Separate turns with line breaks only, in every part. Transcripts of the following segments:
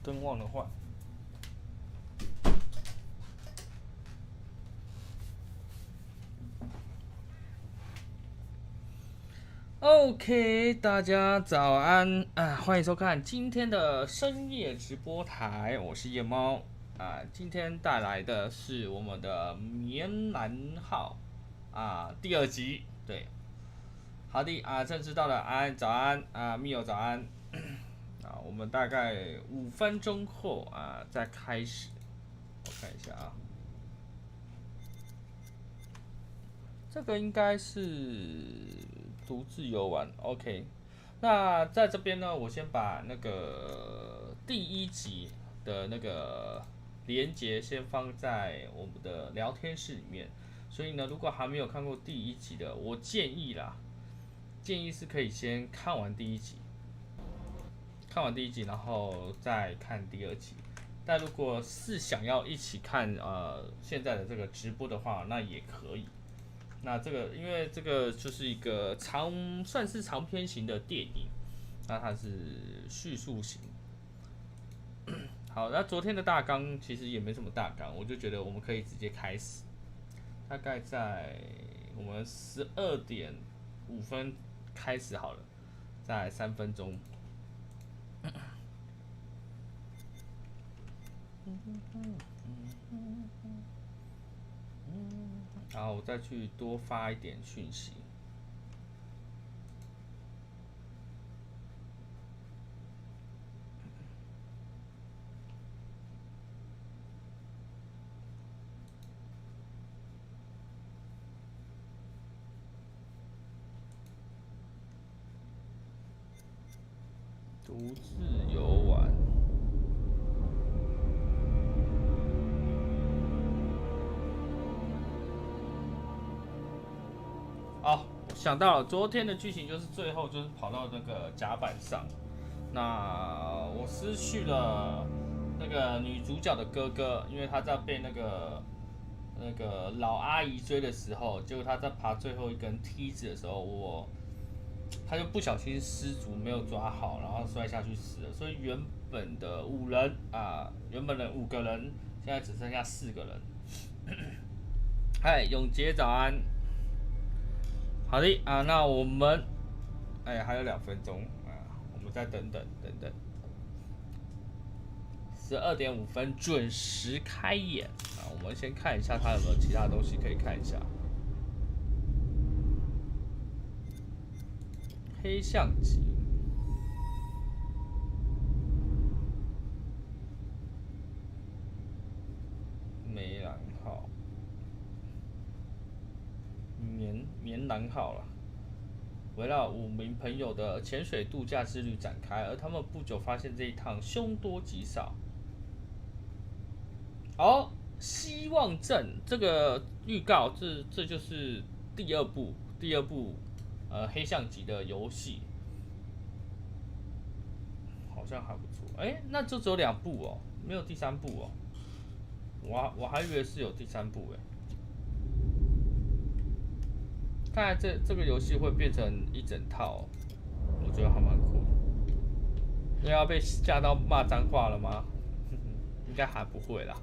灯忘了换。OK， 大家早安啊！欢迎收看今天的深夜直播台，我是夜猫啊。今天带来的是我们的棉兰号啊第2集，对，好的啊，正式到了，安早安啊，密友早安啊，我们大概5分钟后啊再开始，我看一下啊。这个应该是独自游玩 ，OK。那在这边呢，我先把那个第1集的那个连结先放在我们的聊天室里面。所以呢，如果还没有看过第1集的，我建议是可以先看完第1集，然后再看第2集。但如果是想要一起看现在的这个直播的话，那也可以。那这个，因为这个就是一个算是长篇型的电影，那它是叙述型。好，那昨天的大纲其实也没什么大纲，我就觉得我们可以直接开始，大概在我们12点5分开始好了，再3分钟。然后我再去多发一点讯息。独自游玩。哦，想到了，昨天的剧情就是最后就是跑到那个甲板上，那我失去了那个女主角的哥哥，因为他在被那个老阿姨追的时候，结果他在爬最后一根梯子的时候，他就不小心失足没有抓好，然后摔下去死了。所以原本的5人啊，原本的5个人，现在只剩下4个人。嗨，永杰早安。好的啊，那我们还有2分钟啊，我们再等等。12点5分准时开演啊，我们先看一下它有没有其他东西可以看一下。黑象级，梅兰号，棉兰号了。围绕5名朋友的潜水度假之旅展开，而他们不久发现这一趟凶多吉少。哦，希望镇这个预告，这就是第二部黑象级的游戏，好像还不错。那就只有2部哦，没有第3部哦。我还以为是有第3部哎。看来这个游戏会变成一整套，我觉得还蛮酷的。因为要被吓到骂脏话了吗？应该还不会啦。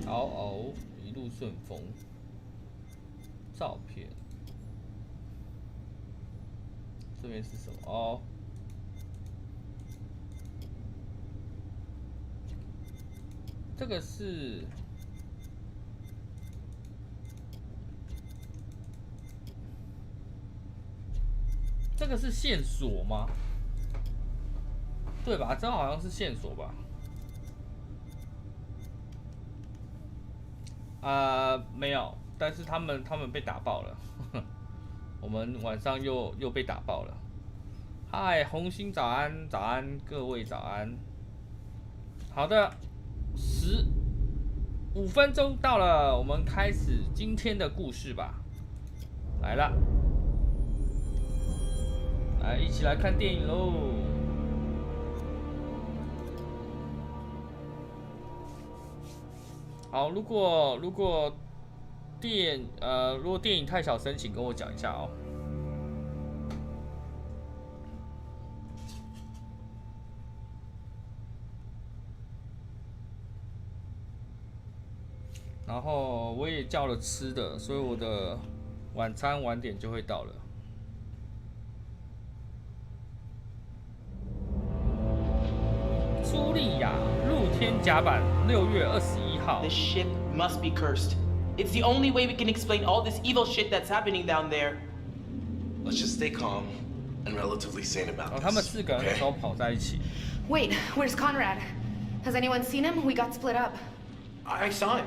嗷，一路顺风。照片，这边是什么？哦，这个是线索吗？对吧？这好像是线索吧？没有，但是他们被打爆了，我们晚上又被打爆了。嗨，红星早安，各位早安。好的，15分钟到了，我们开始今天的故事吧。来了，来一起来看电影喽。好，如果如果电影太小声，请跟我讲一下哦。然后我也叫了吃的，所以我的晚餐晚点就会到了。茱莉亚露天甲板6月21号。
This ship must be cursed. It's the only way we can explain all this evil shit that's happening down there.
Let's just stay calm and relatively sane about this.
他们4个人那时候跑在一起。
Wait, where's Conrad? Has anyone seen him? We got split up.
I saw him.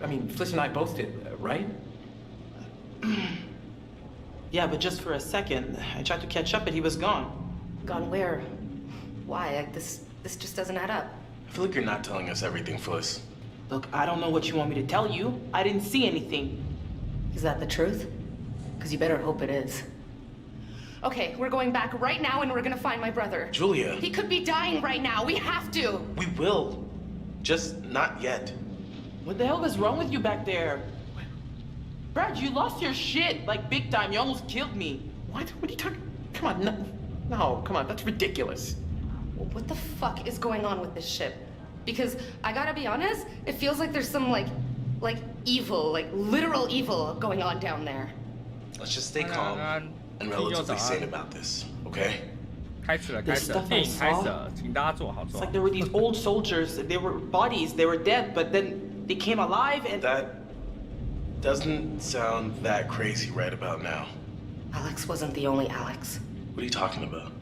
I mean, Fliss and I both did, right?
Yeah, but just for a second. I tried to catch up, but he was gone.
Gone where? Why? This just doesn't add up.
I feel like you're not telling us everything, Fliss.
Look, I don't know what you want me to tell you. I didn't see anything.
Is that the truth? Because you better hope it is. Okay, we're going back right now and we're gonna find my brother.
Julia.
He could be dying right now. We have to.
We will. Just not yet.
What the hell was wrong with you back there? Brad, you lost your shit, like big time. You almost killed me.
What? What are you talking? Come on, no, come on. That's ridiculous.
What the fuck is going on with this ship? Because I gotta be honest, it feels like there's some like evil, like literal evil going on down there.
Let's just stay calm and relatively sane about this, okay?
开始了，电影开始了，请大家坐好，坐好。
It's like there were these old soldiers. They were bodies. They were dead, but then they came alive and.
That doesn't sound that crazy right about now.
Alex wasn't the only Alex.
What are you talking about?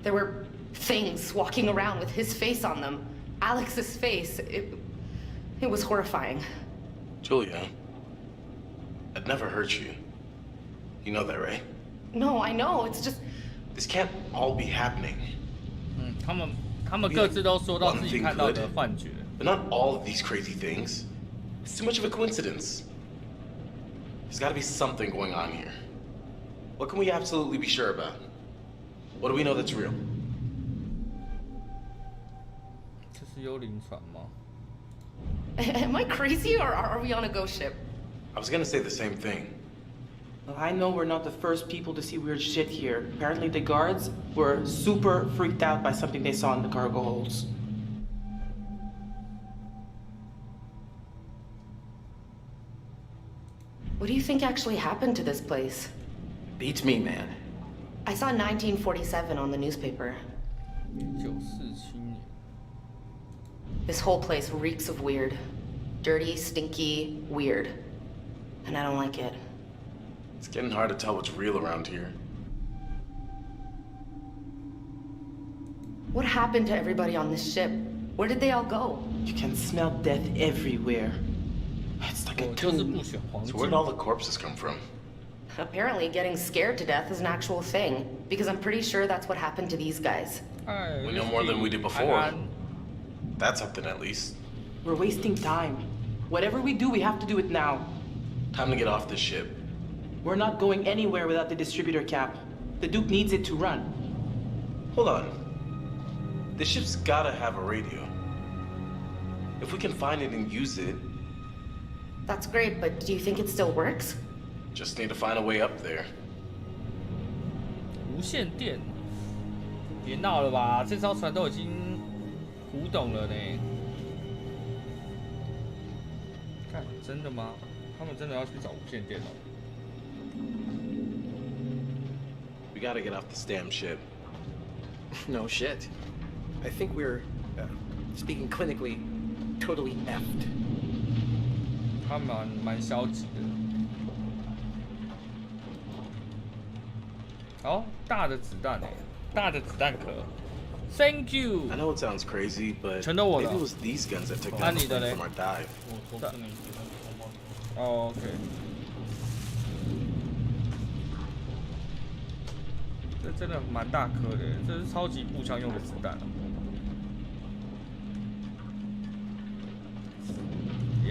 There were things walking around with his face on them. Alex's face. It was horrifying.
Julia, I'd never hurt you. You know that, right?
No, I know. It's just.
This can't all be happening.
他们各自都说到自己看到的幻觉。
But not all of these crazy things. It's too much of a coincidence. There's got to be something going on here. What can we absolutely be sure about? What do we know that's real?
这是幽灵船吗？
Am I crazy or are we on a ghost ship?
I was gonna say the same thing.
Well, I know we're not the first people to see weird shit here. Apparently the guards were super freaked out by something they saw in the cargo holds.
What do you think actually happened to this place?
Beats me, man.
I saw 1947 on the newspaper.
1947年。
This whole place reeks of weird. Dirty, stinky, weird. And I don't like it.
It's getting hard to tell what's real around here.
What happened to everybody on this ship? Where did they all go?
You can smell death everywhere. It's like a
我就是
tomb.
不选黄
So
金。
where did all the corpses come from?
Apparently getting scared to death is an actual thing, because I'm pretty sure that's what happened to these guys.
We know more than we did before. That's something at least.
We're wasting time. Whatever we do, we have to do it now.
Time to get off this ship.
We're not going anywhere without the distributor cap. The Duke needs it to run.
Hold on. This ship's gotta have a radio. If we can find it and use it,
That's great, but do you think it still works?
just need to find a way up there.
无线电，别闹了吧！这艘船都已经古董了呢。看，真的吗？他们真的要去找无线电哦？
We gotta get off this damn ship.
No shit. I think we're, speaking clinically, totally effed.
他蛮消极的。哦，大的子弹哎，大的子弹壳。Thank you。
I know it sounds crazy, but
全都我的
maybe it was these guns that took
啊
down
你
the
的
plane
嘞
from our dive.
哦 ，OK。这真的蛮大颗的，这是超级步枪用的子弹。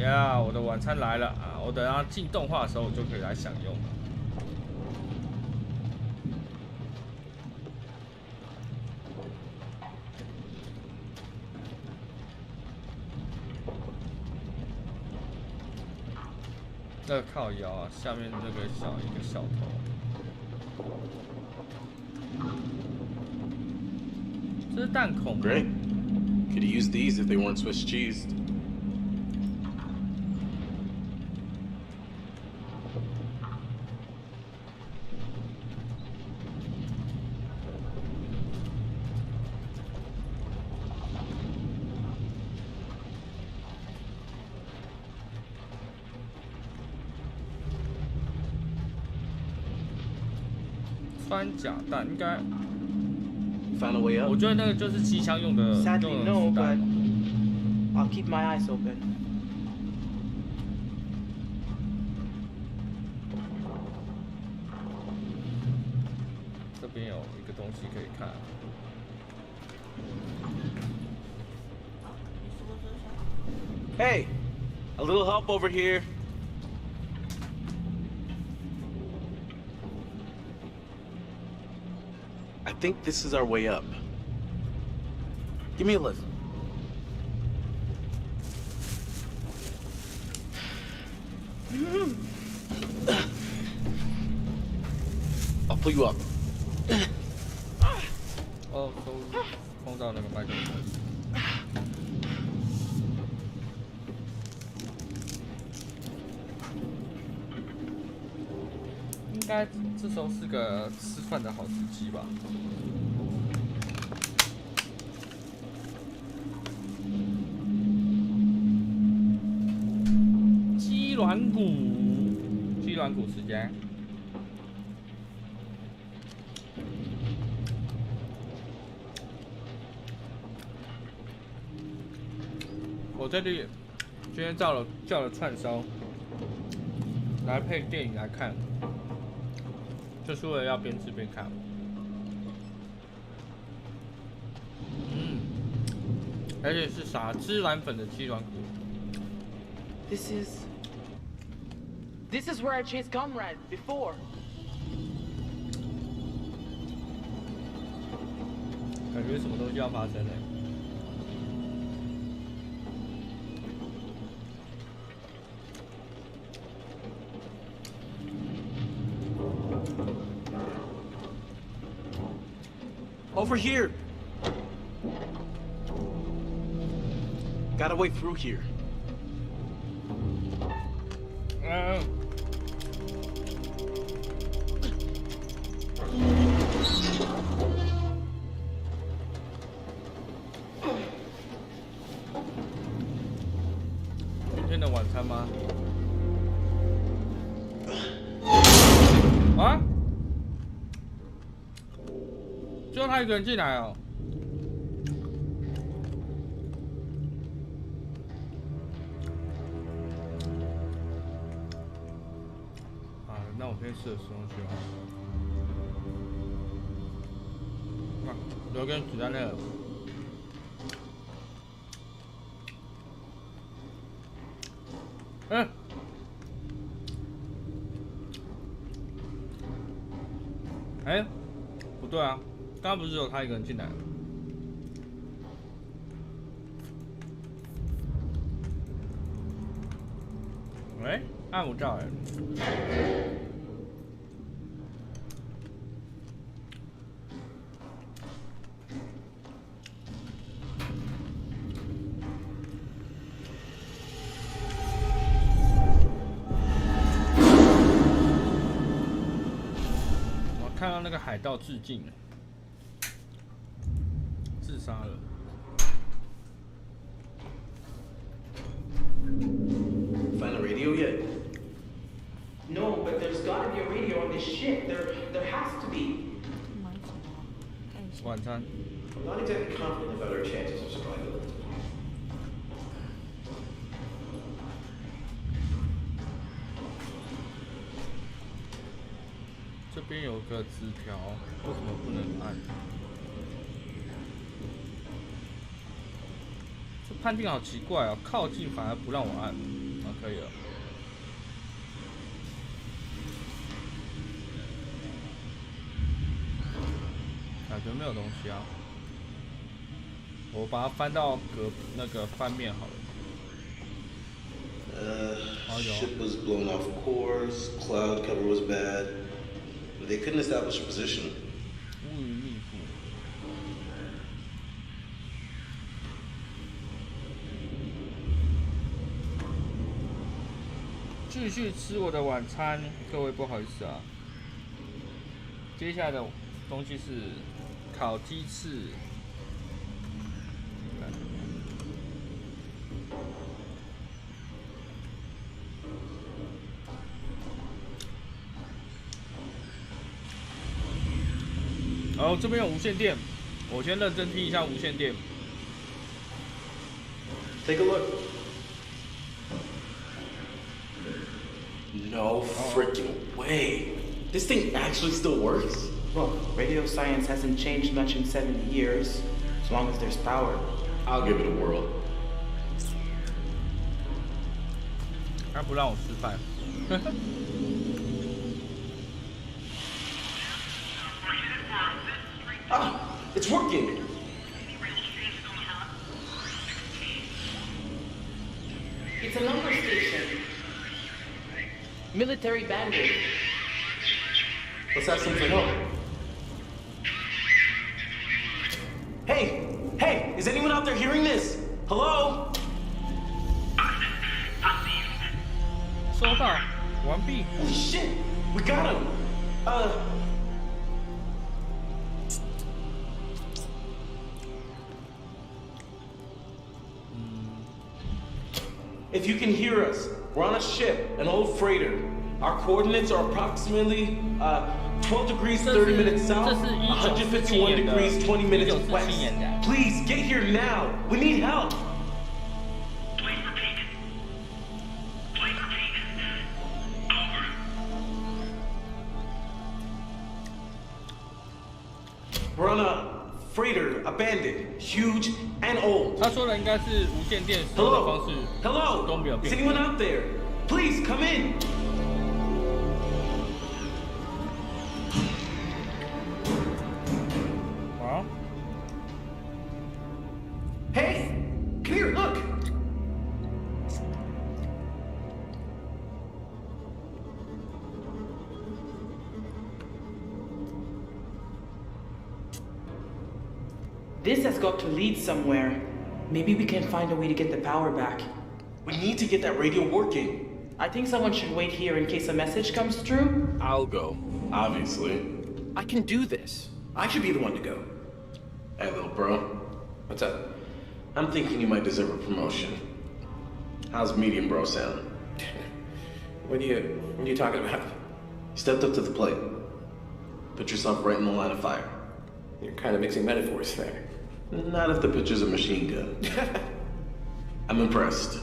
呀，我的晚餐来了啊！我等下进动画的时候，我就可以来享用了。那个靠腰啊，下面这个一个小头，这是弹孔。
Great. Could use these if they weren't Swiss cheesed.
穿甲弹应该，
Found a way
我
up?
觉得那个就是机枪用的。
Sadly,
用的
no,
子
but
弹
I'll keep my eyes open.
这边有一个东西可以看。
Hey, a little help over here. I think this is our way up. Give me a lift. I'll pull you up.
哦，都碰到那个麦克风。应该这时候是个吃饭的好时机吧。鸡软骨时间。我这里今天叫了串烧，来配电影来看，就是为了要边吃边看。而且是撒孜然粉的鸡软骨。
This is where I chased Conrad before.
感觉什么东西要发生了。
Over here. Got a way through here.
今天的晚餐吗？啊？就他一个人进来哦。啊，那我先试着使用去啊。啊，留根子弹那个。嗯。哎，不对啊。 刚刚不是只有他一个人进来？喂，按不到哎。我看到那个海盗致敬了。 自杀了。
Find a radio yet?
No, but there's gotta be a radio on this ship. There has to be.
晚餐。
I'm not exactly confident about our chances of survival.
这边有个纸条，为什么不能按？ 这判定好奇怪哦，靠近反而不让我按，啊，可以了。感觉没有东西啊，我把它翻到那个翻面好了。
Ship was blown off course, cloud cover was bad. They couldn't establish a position.
乌云密布。继续吃我的晚餐，各位不好意思啊。接下来的东西是烤鸡翅。然后这边有无线电，我先认真听一下无线电。
Take a look. No freaking way. This thing actually still works?
Look, radio science hasn't changed much in 70 years, as long as there's power.
I'll give it a whirl.
他不让我吃饭。
Ah, it's working.
It's a number station. Military bandit.
Let's ask them for help. Hey, is anyone out there hearing this? Hello?
收到，完毕。
Holy shit, we got him. If you can hear us, we're on a ship, an old freighter. Our coordinates are approximately 12 degrees 30 minutes south, 151 degrees 20 minutes west. Please get here now. We need help.
Please repeat. Over.
We're on a freighter, abandoned, huge and old.
他说的应该是无线电使用的方式
Hello?
都没有
Is
变。
anyone out there? Please come in. Hey, come here, look.
This has got to lead somewhere. Maybe we can find a way to get the power back.
We need to get that radio working.
I think someone should wait here in case a message comes through.
I'll go, obviously.
I can do this. I should be the one to go.
Hey, little bro.
What's up?
I'm thinking you might deserve a promotion. How's medium bro sound?
What are you talking about?
You stepped up to the plate. Put yourself right in the line of fire.
You're kind of mixing metaphors there.
Not if the picture's a machine gun. I'm impressed.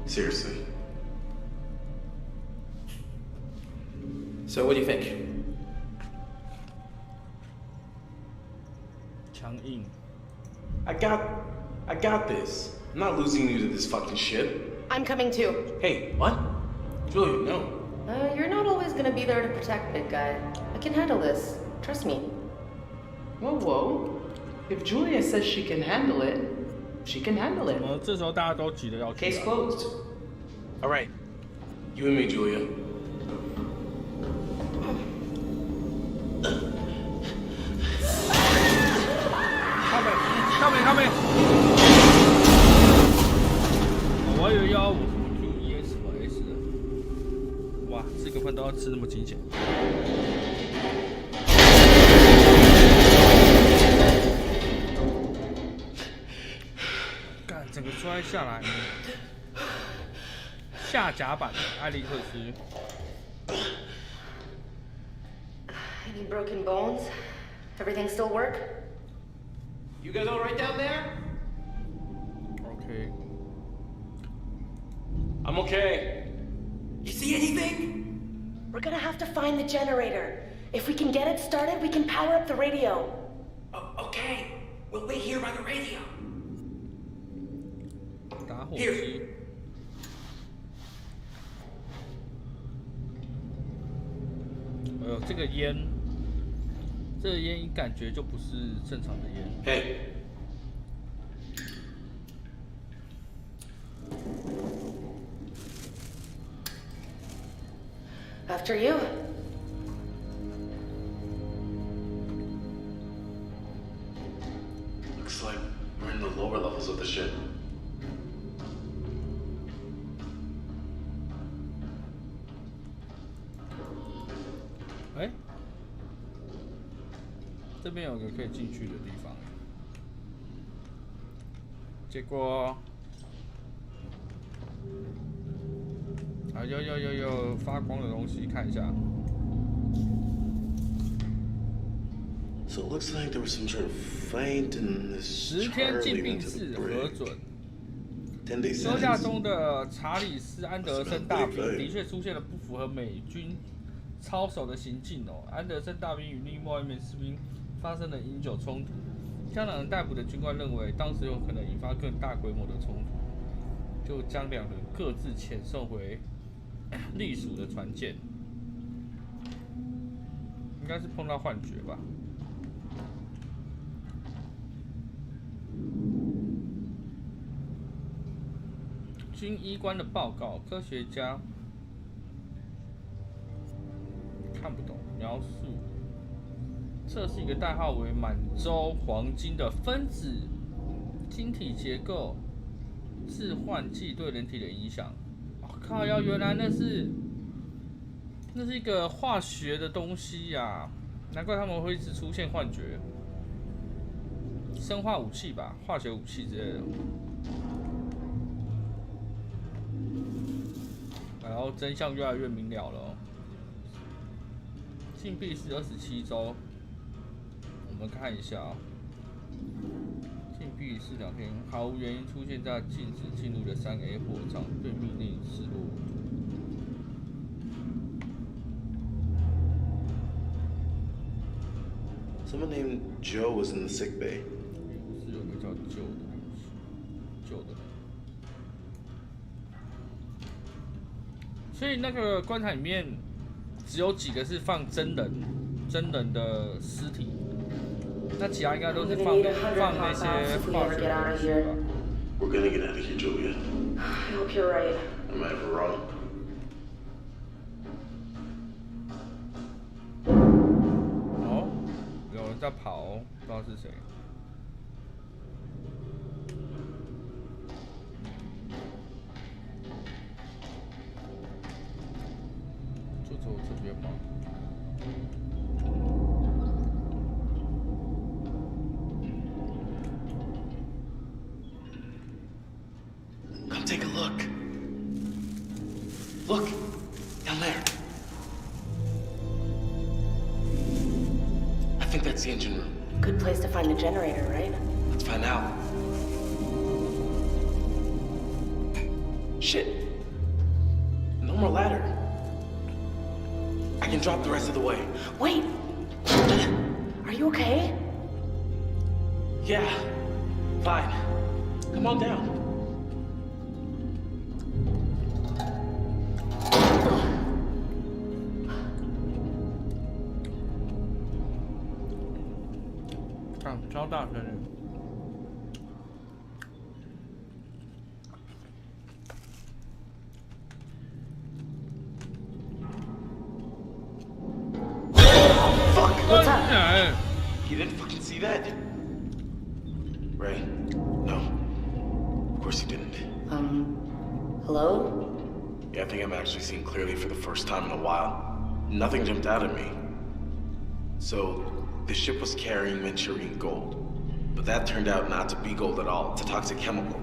Seriously.
So what do you think?
强硬。
I got this. I'm not losing you to this fucking shit.
I'm coming too.
Hey, what? Julia, no.
You're not always gonna be there to protect, big guy. I can handle this. Trust me.
Whoa, whoa. If Julia says she can handle it, she can handle it.
这时候大家都急着要去
Case
啊。
closed.
All right. You and me, Julia.
Coming. 我以为要我什么 QE 什么 S 的，哇，这个饭都要吃那么惊险。干，整个摔下来，下甲板，艾利克斯。
Any broken bones? Everything still work?
You guys all right down there?
OK。
I'm okay.
You see anything?
We're gonna have to find the generator. If we can get it started, we can power up the radio.
Oh, okay. We'll wait here by the radio.
打火
Here.
机。哎呦，这个烟感觉就不是正常的烟。
Hey.
After you.
Looks like we're in the lower levels of the ship.
哎，这边有个可以进去的地方，结果啊有发光的东西，看一下。
So it looks like there was some sort of fight and this
10天禁
Charlie
闭
went to
室
the
核
brig.
准。
10-day
休假
sentence.
中的查理斯·安德森大兵的确出现了不符合美军操守的行径哦。安德森大兵与另外一名士兵发生了饮酒冲突，将两人逮捕的军官认为当时有可能引发更大规模的冲突，就将两人各自遣送回隶属的船舰。应该是碰到幻觉吧。 军医官的报告，科学家看不懂描述。这是一个代号为满洲黄金的分子晶体结构，致幻剂对人体的影响。我靠呀，原来那是一个化学的东西呀，难怪他们会一直出现幻觉。生化武器吧，化学武器之类的。 然后真相越来越明了了哦。禁闭是27周，我们看一下哦。禁闭是2天，毫无原因出现在禁止进入的3A 货舱，对命令失落。
Someone named Joe was in the sick bay.
是有个叫旧的人。 所以那个棺材里面只有几个是放真人的尸体，那其他应该都是放那些化学武器吧。
We're gonna get out of here, Julia.
I hope you're right.
Am I ever wrong?
哦，有人在跑哦，不知道是谁。 走这边吗？
Come take a look. Look, down there. I think that's the engine room.
Good place to find the generator, right?
Let's find out. Shit. No more ladder. I can drop the rest of the way.
Wait! Are you okay?
Yeah, fine. Come on down.
Ah, 超大声的。
What's up?
You didn't fucking see that? Right? No. Of course you didn't.
Hello?
Yeah, I think I'm actually seeing clearly for the first time in a while. Nothing jumped out at me. So, the ship was carrying Manchurian gold. But that turned out not to be gold at all. It's a toxic chemical.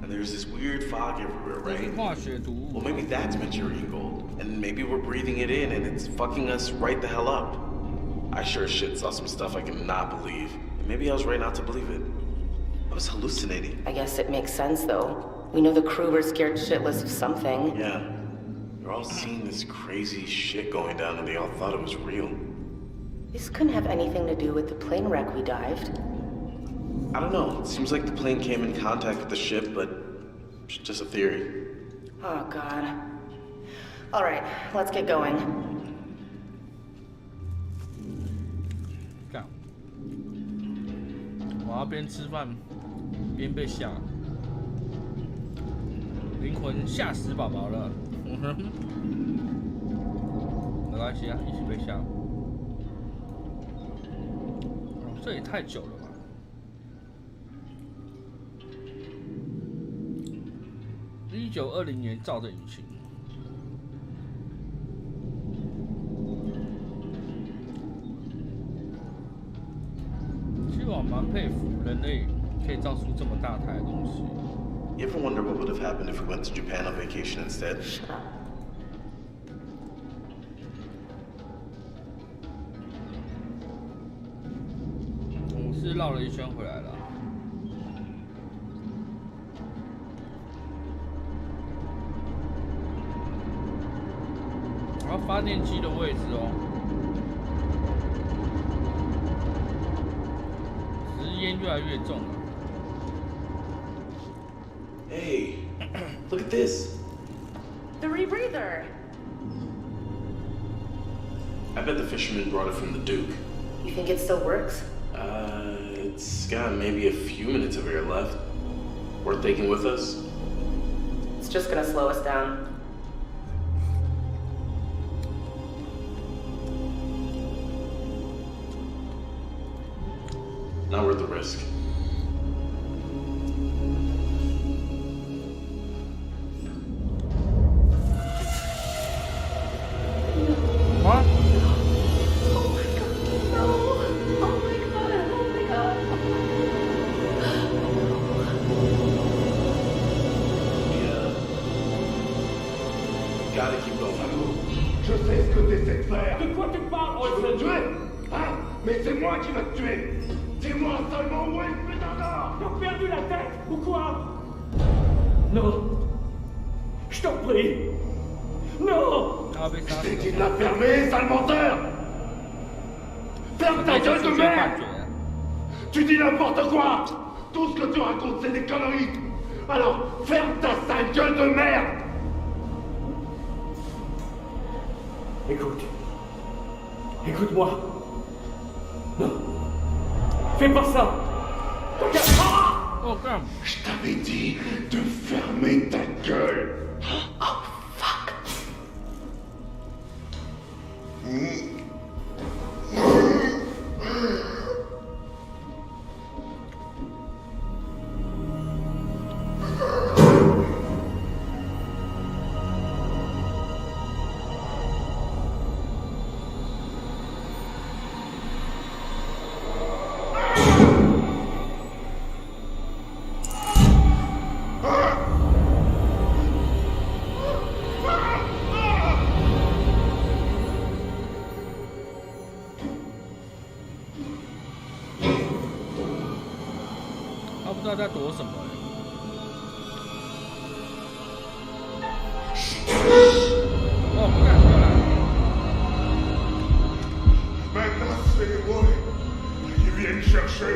And there's this weird fog everywhere, right?
化学毒物。
Well, maybe that's Manchurian gold. And maybe we're breathing it in and it's fucking us right the hell up. I sure as shit saw some stuff I cannot believe. Maybe I was right not to believe it. I was hallucinating.
I guess it makes sense, though. We know the crew were scared shitless of something.
Yeah. They're all seeing this crazy shit going down and they all thought it was real.
This couldn't have anything to do with the plane wreck we dived.
I don't know. It seems like the plane came in contact with the ship, but it's just a theory.
Oh, God. All right, let's get going.
干，我要边吃饭边被吓，灵魂吓死宝宝了。关系啊，一起被下。这也太久了吧！1920年造的引擎。其实我蛮佩服人类可以造出这么大台的东西。
You ever wonder what would have happened if we went to Japan on vacation instead?
Shut up.
我是绕了一圈回来了。然后发电机的位置哦，只是烟越来越重了。
Hey, look at this.
The rebreather.
I bet the fisherman brought it from the Duke.
You think it still works?
It's got maybe a few minutes of air left. Worth taking with us?
It's just gonna slow us down.
Not worth the risk.
What?
Gotta keep going.
Je sais ce que t'essaies de faire.
De quoi tu parles,
Tu veux me
Olsen?
tuer? Hein? Mais c'est moi qui vais te tuer. Dis-moi seulement où est le putain d'or.
T'as perdu la tête ou quoi? Non. Je t'en prie. Non.
Ah, mais
Je
ça,
t'ai dit de la fermer, sale menteur. Ferme ta gueule de merde. Tu dis n'importe quoi. Tout ce que tu racontes, c'est des conneries. Alors, ferme ta sale gueule de merde.
Écoute. Écoute-moi. Non. Fais pas ça. Regarde. Ah!
Oh, calme.
Je t'avais dit de fermer ta gueule.
Oh, fuck.
他不知道在躲什么。哦，不敢过来。
Maintenant, c'est les boys qui viennent chercher.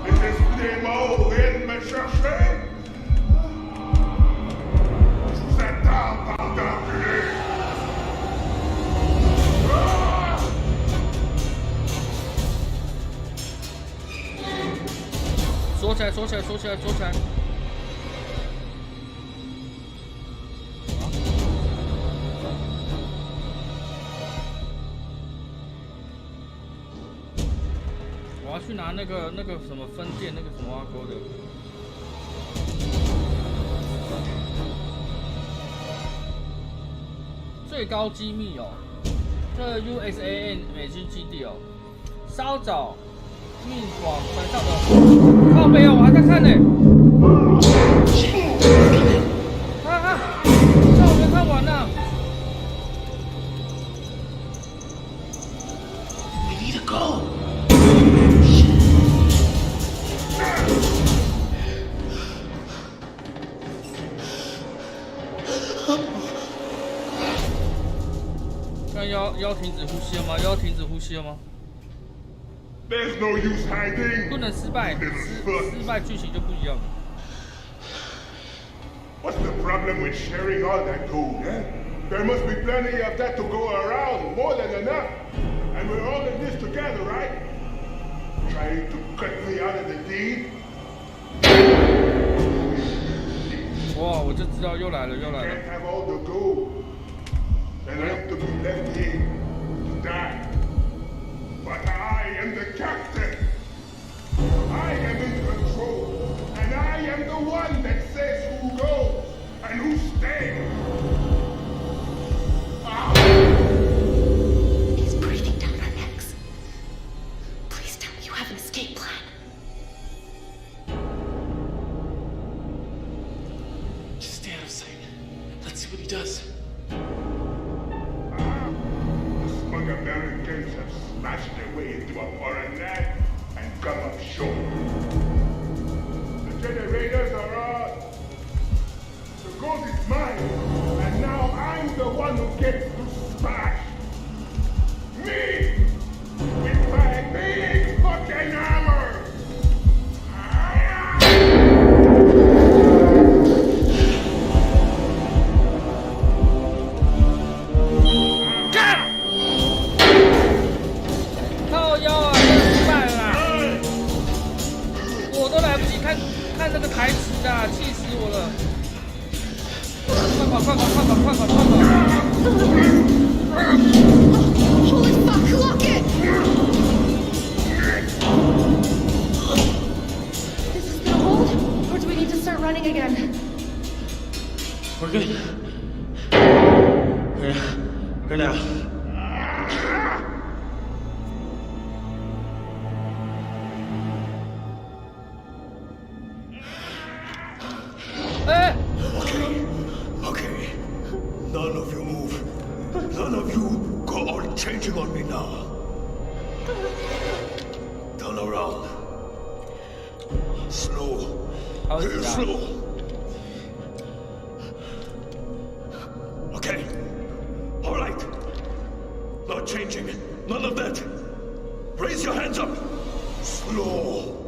Les esprits des morts viennent me chercher. Je vous attends, bande d'enculés.
锁起来，锁起来，锁起来，锁起来。我要去拿那个什么分店，那个什么挖沟的。最高机密哦，这 USAN 美军基地哦，稍早运往船上的。靠北啊，我还在看呢。啊！那我没看完呢。
We need to go.
看要停止呼吸了吗？要停止呼吸了吗？
There's no use hiding.
不能失败，失败剧情就不一样了。
What's the problem with sharing all that gold, eh? There must be plenty of that to go around, more than enough. And we're all in this together, right? Trying to cut me out of the deed?
哇，我就知道又来了，又来了。
Can't have all the gold. And have to be left Americans have smashed their way into a foreign land and come up short. The generators are on. The gold is mine, and now I'm the one who gets to smash. Me! With my big fucking hammer!
Holy fuck, lock it! Is this gonna hold? Or do we need to start running again?
We're good. We're now.
Okay. None of you move. None of you go on changing on me now. Turn around. Slow. Very slow. Okay. All right. Not changing. None of that. Raise your hands up. Slow.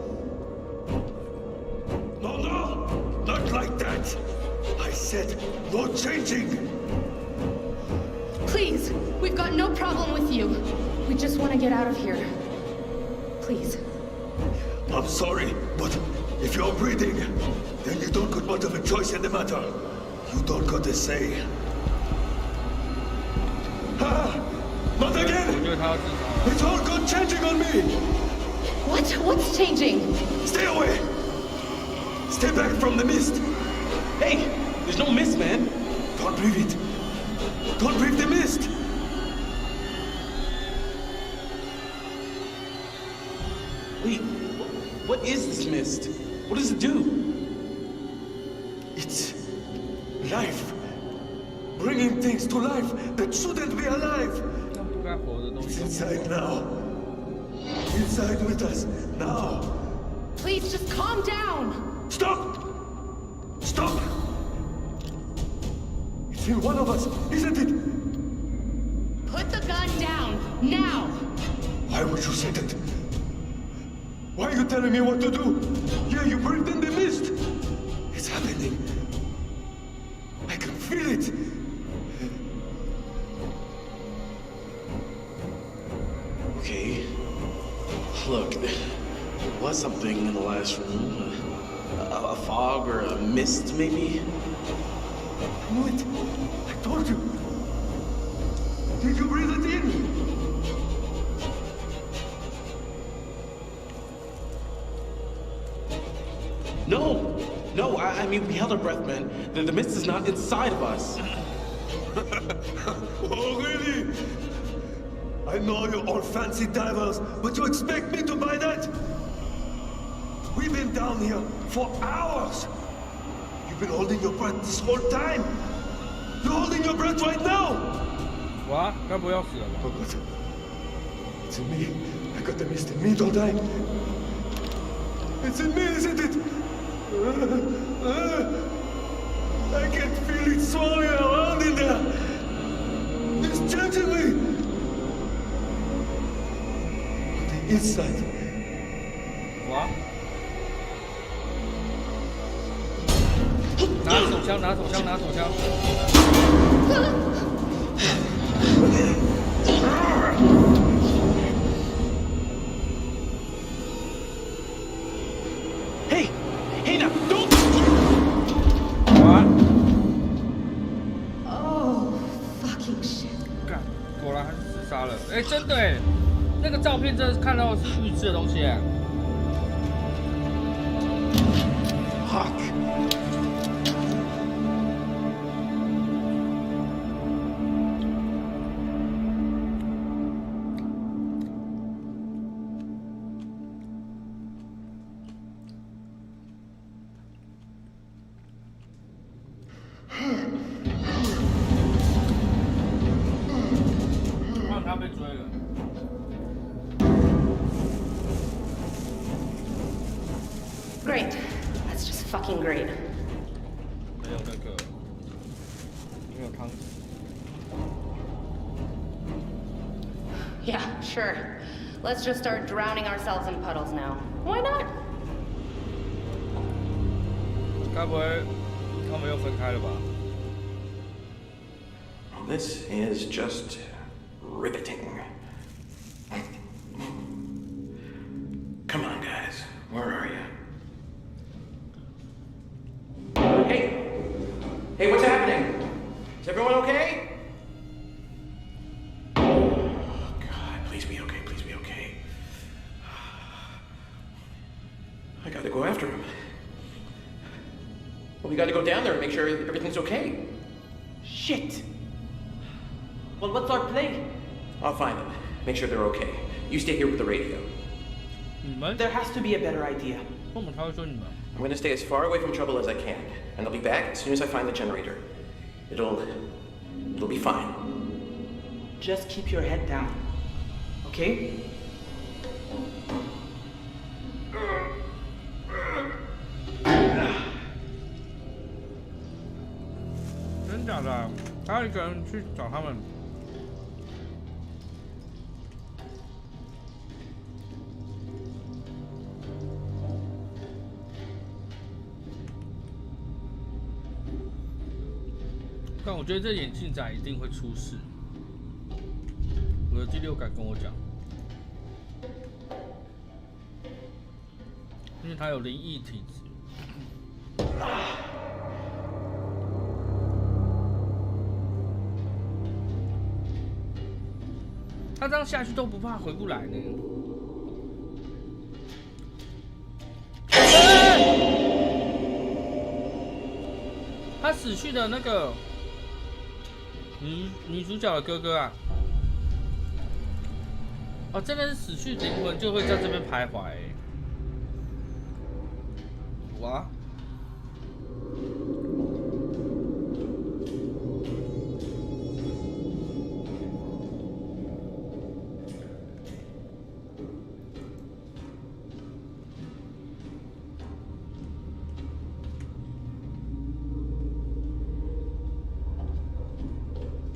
No, not like that. I said no changing.
Please, we've got no problem with you. We just want to get out of here. Please.
I'm sorry, but if you're breathing, then you don't got much of a choice in the matter. You don't got a say. Not again! It's all gone changing on me!
What? What's changing?
Stay away! Stay back from the mist!
Hey, there's no mist, man.
Don't breathe it! Don't breathe the mist!
Wait, what is this mist? What does it do?
It's life. Bringing things to life that shouldn't be alive. It's inside now. Inside with us now.
Please, just calm down.
Stop! Stop! It's in one of us, isn't it?
Put the gun down, now.
Why would you say that? Why are you telling me what to do? Yeah, you breathed in the mist. It's happening. I can feel it.
Okay. Look, there was something in the last room. A fog or a mist, maybe?
I knew it. I told you. Did you breathe it in?
No, I mean, we held our breath, man. The mist is not inside of us.
Oh, really? I know you're all fancy divers, but you expect me to buy that? We've been down here for hours. You've been holding your breath this whole time. You're holding your breath right now.
What? 该不要死了吧？
Oh, God. It's in me. I got the mist in me, don't I? It's in me, isn't it? I can feel it swirling around in there. It's changing me. On the inside.
What? 拿手枪，拿手枪，拿手枪！
Hey now, don't!
What?
Oh, fucking shit.
干，果然还是自杀了。哎，真的哎，那个照片真的是看到的是预知的东西哎。
Fuck.
fucking great.
没有那个，没有汤匙。
Yeah, sure. Let's just start drowning ourselves in puddles now. Why not?
该不会他们又分开了吧？
This is just riveting. Come on, guys. Where are you? Hey! Hey, what's happening? Is everyone okay? Oh, God, please be okay, please be okay. I gotta go after him. Well, we gotta go down there and make sure everything's okay.
Shit! Well, what's our play?
I'll find them. Make sure they're okay. You stay here with the radio.
你们？
There has to be a better idea.
为什么他会说你们？
I'm gonna stay as far away from trouble as I can, and I'll be back as soon as I find the generator. It'll be fine.
Just keep your head down. Okay?
真假的啊？他一个人去找他们。但我觉得这眼镜仔一定会出事，我的第六感跟我讲，因为他有灵异体质。他这样下去都不怕回不来呢。他死去的那个女主角的哥哥啊，哦，真的是死去灵魂就会在这边徘徊。哇！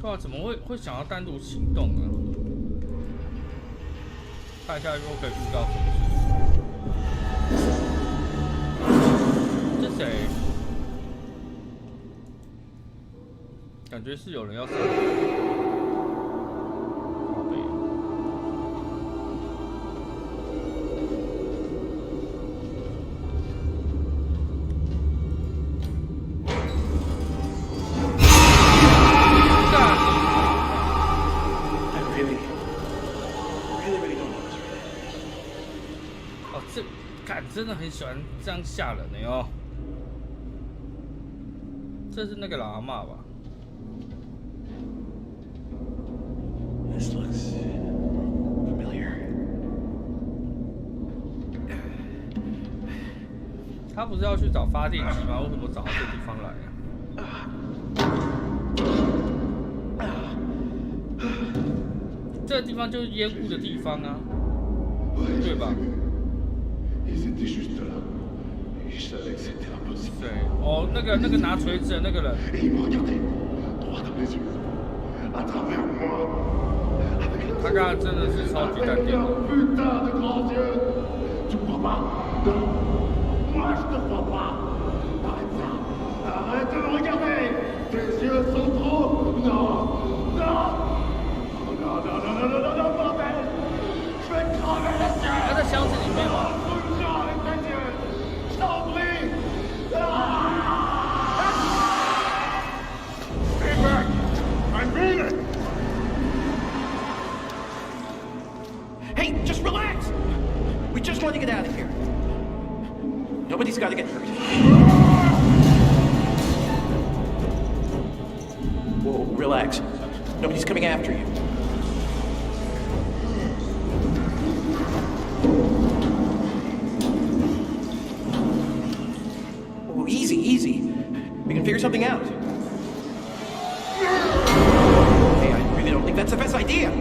哇，怎么会想要单独行动啊？看一下如果可以遇到什么事情。这谁？感觉是有人要上来。真的很喜欢这样吓人的哦。这是那个老阿嬷吧
This looks familiar.
他不是要去找发电机吗？为什么找到这地方来啊？这个地方就是烟雾的地方啊，对吧？
C'était juste là. Et je savais que c'était impossible.
对，哦，那个拿锤子的那个人。
Et il me regardait, droit dans les yeux, à travers moi. Avec
他刚刚真的是超级淡定。
putain de grands yeux. Tu me crois pas? Non. Moi je te crois pas. Arrête ça. Arrête de me regarder. Tes yeux sont trop. Non. Non. Oh, non, non, non, non, non, non, non, bordel. Je vais crever les yeux.
他在箱子里面吗？
Hey, just relax! We just want to get out of here. Nobody's got to get hurt. Whoa, relax. Nobody's coming after you. Oh, easy, easy. We can figure something out. Hey, I really don't think that's the best idea.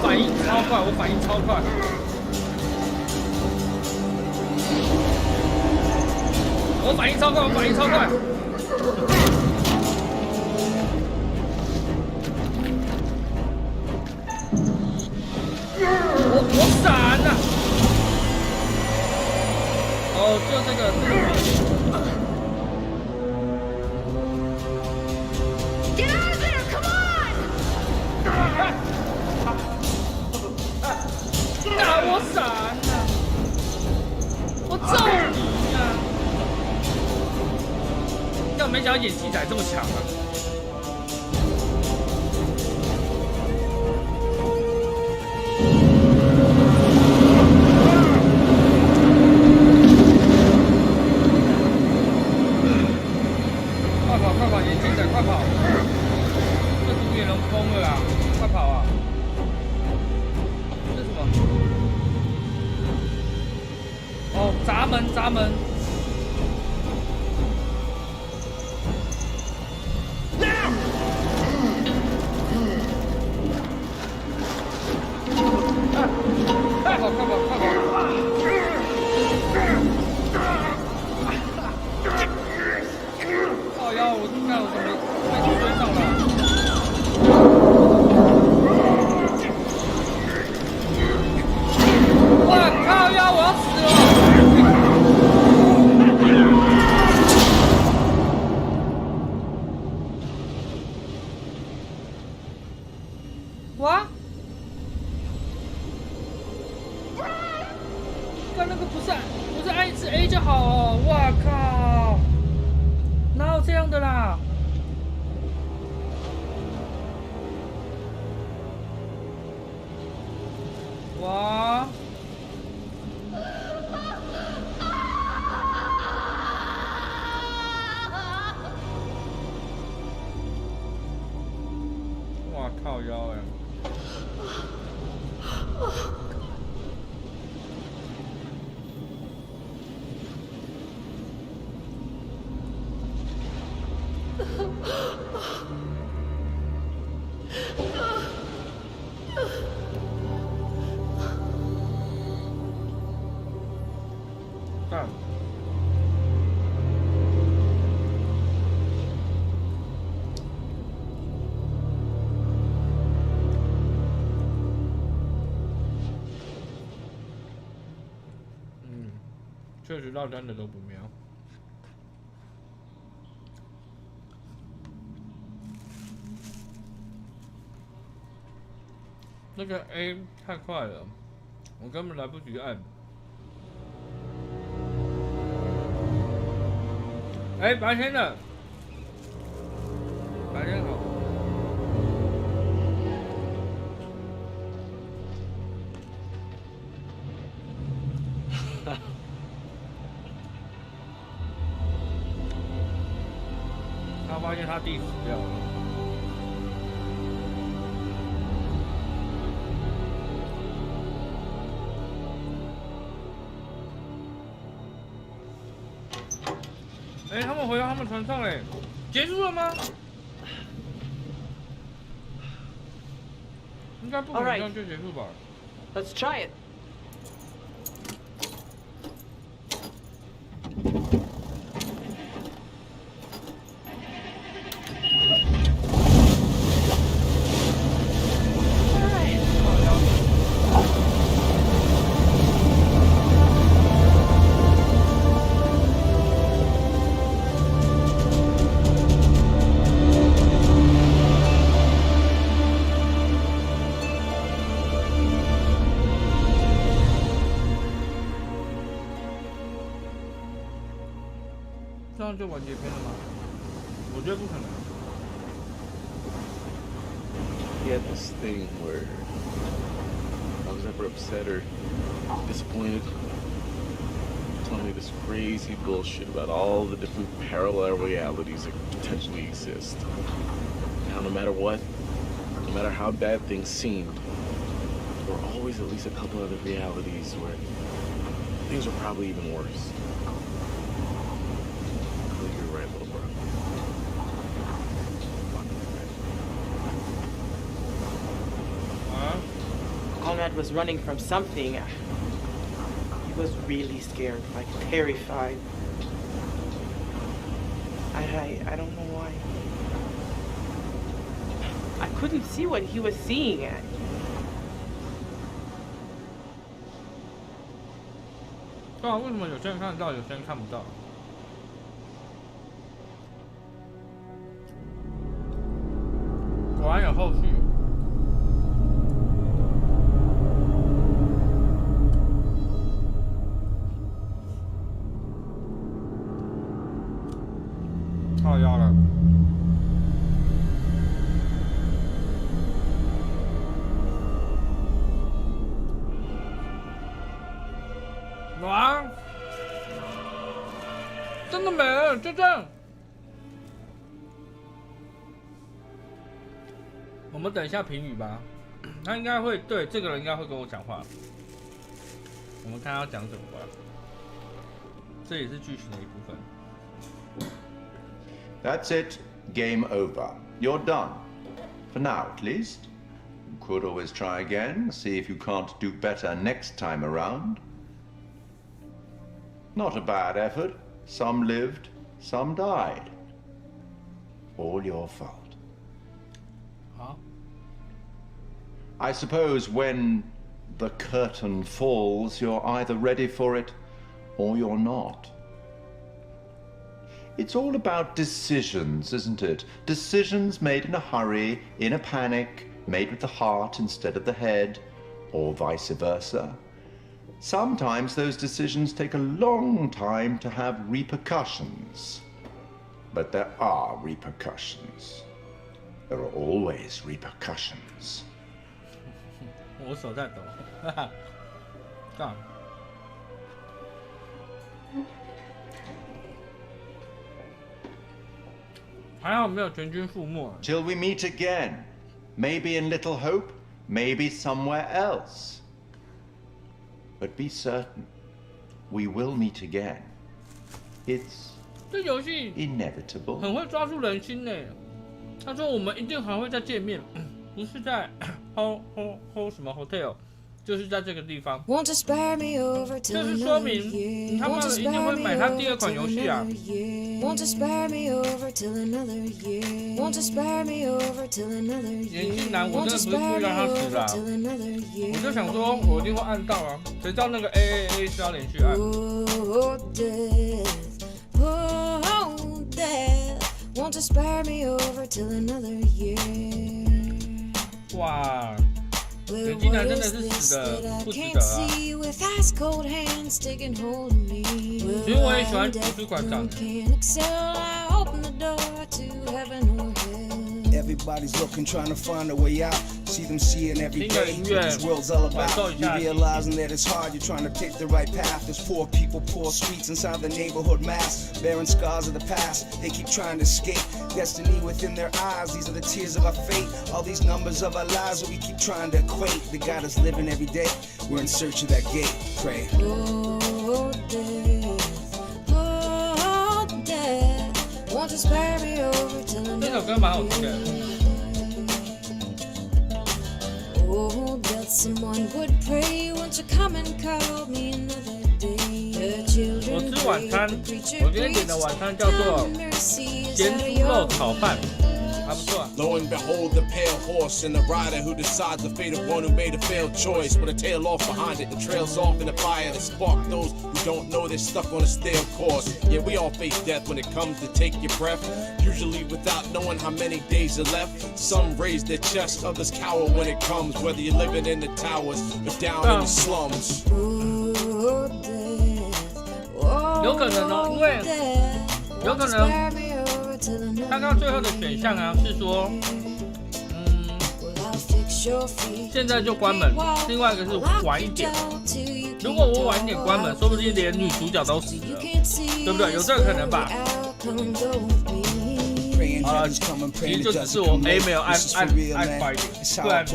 反应超快，我反应超快。我反应超快，我反应超快。我闪了。哦，就这个。
Get out of there! Come on!
我闪了。我揍你呀！但没想到演技仔这么强啊！快跑快跑，演技仔快跑！这毒也能疯了啦！快跑啊！这是什么？哦，闸门闸门。快跑快跑快跑！靠腰，我看我怎么被追上了？哇靠腰，我要死了！哇！看那个不是按一次 A 就好哦！哇靠！哪有这样的啦？哇！哇靠腰哎！干！确实落单的都不妙。那个 A 太快了，我根本来不及按。哎，白天的，白天好。他发现他弟死掉了。哎，他们回到他们船上嘞，结束了吗？应该不可能这样就结束吧
Let's try it.
这样就完结篇了吗？我觉得不可能。
He had this thing where I was never upset or disappointed. Telling me this crazy bullshit about all the different parallel realities that potentially exist. Now, no matter what, no matter how bad things seemed, there were always at least a couple other realities where things were probably even worse. I think you're right, little bro. Fucking right.
Conrad was running from something. He was really scared, like terrified. I don't know why. I couldn't see what he was seeing at.
对啊，为什么有些人看得到，有些人看不到？果然有后续。靠腰了。哇！真的没了，就这样。我们等一下评语吧，他应该会对这个人应该会跟我讲话。我们看他要讲什么吧。这也是剧情的一部分。
That's it. Game over. You're done. For now, at least. You could always try again, see if you can't do better next time around. Not a bad effort. Some lived, some died. All your fault.
Huh?
I suppose when the curtain falls, you're either ready for it or you're not. It's all about decisions, isn't it? Decisions made in a hurry, in a panic, made with the heart instead of the head, or vice versa. Sometimes those decisions take a long time to have repercussions. But there are repercussions. There are always repercussions.
我手在抖，哈哈，干。还好没有全军覆没。
Till we meet again. Maybe in Little Hope, maybe somewhere else. But be certain, we will meet again. It's
这游戏
inevitable.
很会抓住人心呢。他说我们一定还会再见面，不是在 ho 什么 hotel， 就是在这个地方。就是说明他妈的一定会买他第二款游戏啊。眼镜男，我真的不是故意让他死的、啊，我就想说，我一定会按到啊，谁知道那个 AAA 是要连续按。哇！眼镜男真的是死的不值得啊！其实我也喜欢图书馆长的。
Everybody's looking, trying to find a way out. See them seeing every day what this world's all about. You realizing that it's hard, you're trying to take the right path. There's poor people, poor streets inside the neighborhood mass. Bearing scars of the past, they keep trying to escape. Destiny within their eyes, these are the tears of our fate. All these numbers of our lives that we keep trying to equate. The God is living every day, we're in search of that gate. Pray. Oh, death, oh, death, won't you spare me over till another
这首歌蛮好听的。
Oh, that someone would pray. Won't you come and call me another day?
我吃晚餐，我今天点的晚餐叫做咸猪肉炒饭，还不错。
Lo and behold, the pale horse and the rider who decides the fate of one who made a failed choice. With a tail off behind it, the trail's off in the fire that spark those who don't know they're stuck on a stale course. Yeah, we all face death when it comes to take your breath. Usually without knowing how many days are left. Some raise their chest, others cower when it comes. Whether you're living in the towers or down in the slums.
有可能哦，因为有可能刚刚最后的选项啊是说，现在就关门。另外一个是晚一点。如果我晚一点关门，说不定连女主角都死了，对不对？有这个可能吧？好了，其实就只是我没有按快一点，不然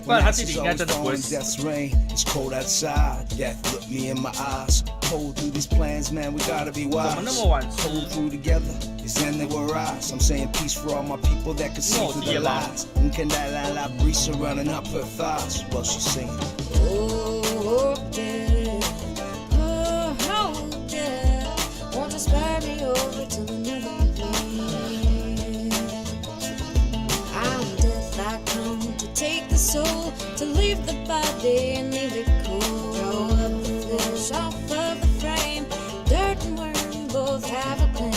不然他弟弟应该真的不会死。
It's cold outside. Death look me in my eyes. Hold through these plans, man. We gotta be wise.
怎么那么晚吃？
Hold through together. It's then they were eyes. I'm saying peace for all my people that can see through the lies. Can that la breeze running up her thighs while she's singing.
Oh, death. Oh, death. Won't you spare me over till another day? I'm death. I come to take the soul, to leave the body and leave it cold. Throw up the flesh off of the frame. Dirt and worm both have a claim.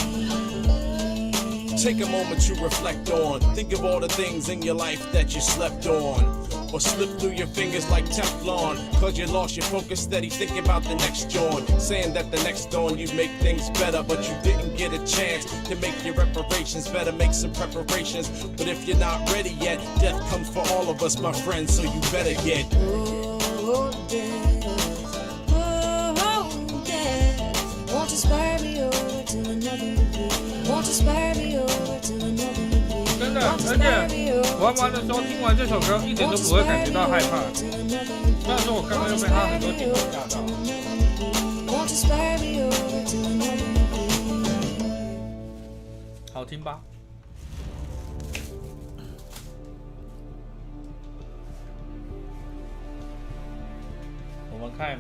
Take a moment to reflect on. Think of all the things in your life that you slept on, or slipped through your fingers like Teflon. Cause you lost your focus, steady thinking about the next dawn. Saying that the next dawn you'd make things better, but you didn't get a chance to make your reparations. Better make some preparations. But if you're not ready yet, death comes for all of us, my friends, so you better get.
Oh, death. Oh, death. Won't you spare me over till another day? Won't you spare me over till another day?
真的，而且玩完的时候听完这首歌，一点都不会感觉到害怕。虽然说我刚刚又被他很多镜头吓到。好听吧？我们看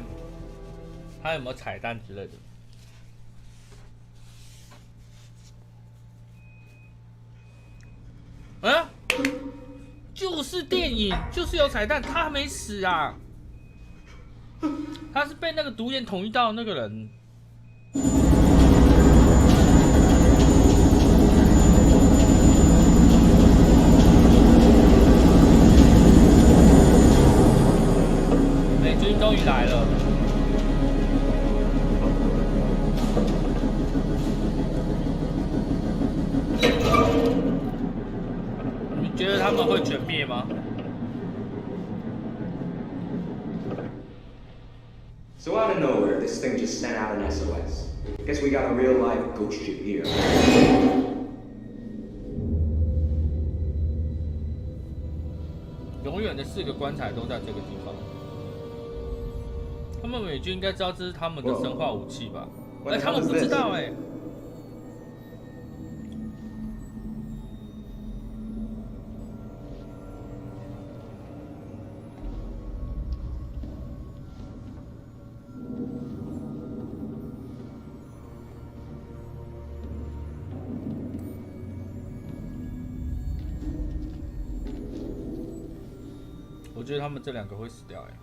他有没有彩蛋之类的。啊，就是电影，就是有彩蛋，他还没死啊！他是被那个独眼统一到的那个人。美军终于来了。觉得他们会全灭吗
So out of nowhere, this thing just sent out an SOS. Guess we got a real life ghost ship here.
永远的4个棺材都在这个地方。他们美军应该知道这是他们的生化武器吧？哎，他们不知道哎。我觉得他们这2个会死掉哎。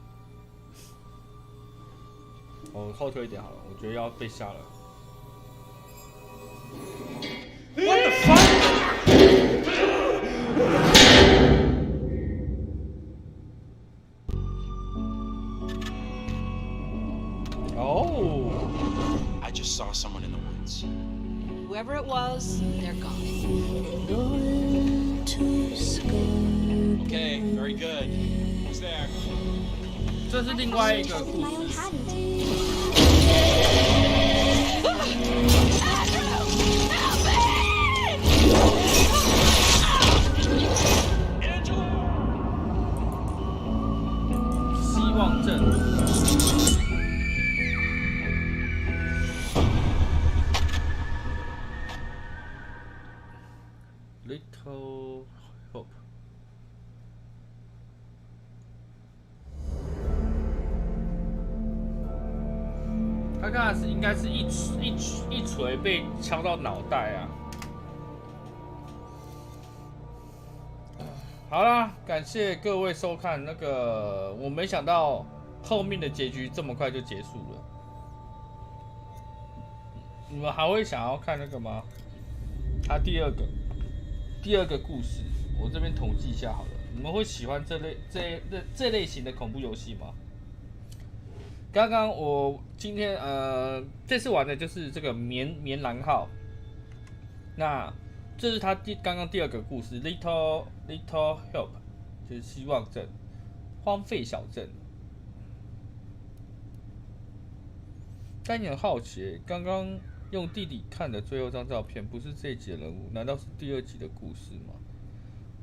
我后退一点好了，我觉得要被杀了。What the fuck? Oh.
I just saw someone in the woods.
Whoever it was, they're gone.
Okay, very good. Who's there?
这是另外一个故事。希望镇。Little hope。他刚才是应该是一锤被敲到脑袋啊！好啦，感谢各位收看。那个我没想到后面的结局这么快就结束了。你们还会想要看那个吗？他第二个故事，我这边统计一下好了。你们会喜欢这类型的恐怖游戏吗？刚刚我今天这次玩的就是这个棉兰号，那这是他刚刚第2个故事 Little Help， 就是希望镇，荒废小镇。但你很好奇，刚刚用弟弟看的最后一张照片，不是这一集的人物，难道是第2集的故事吗？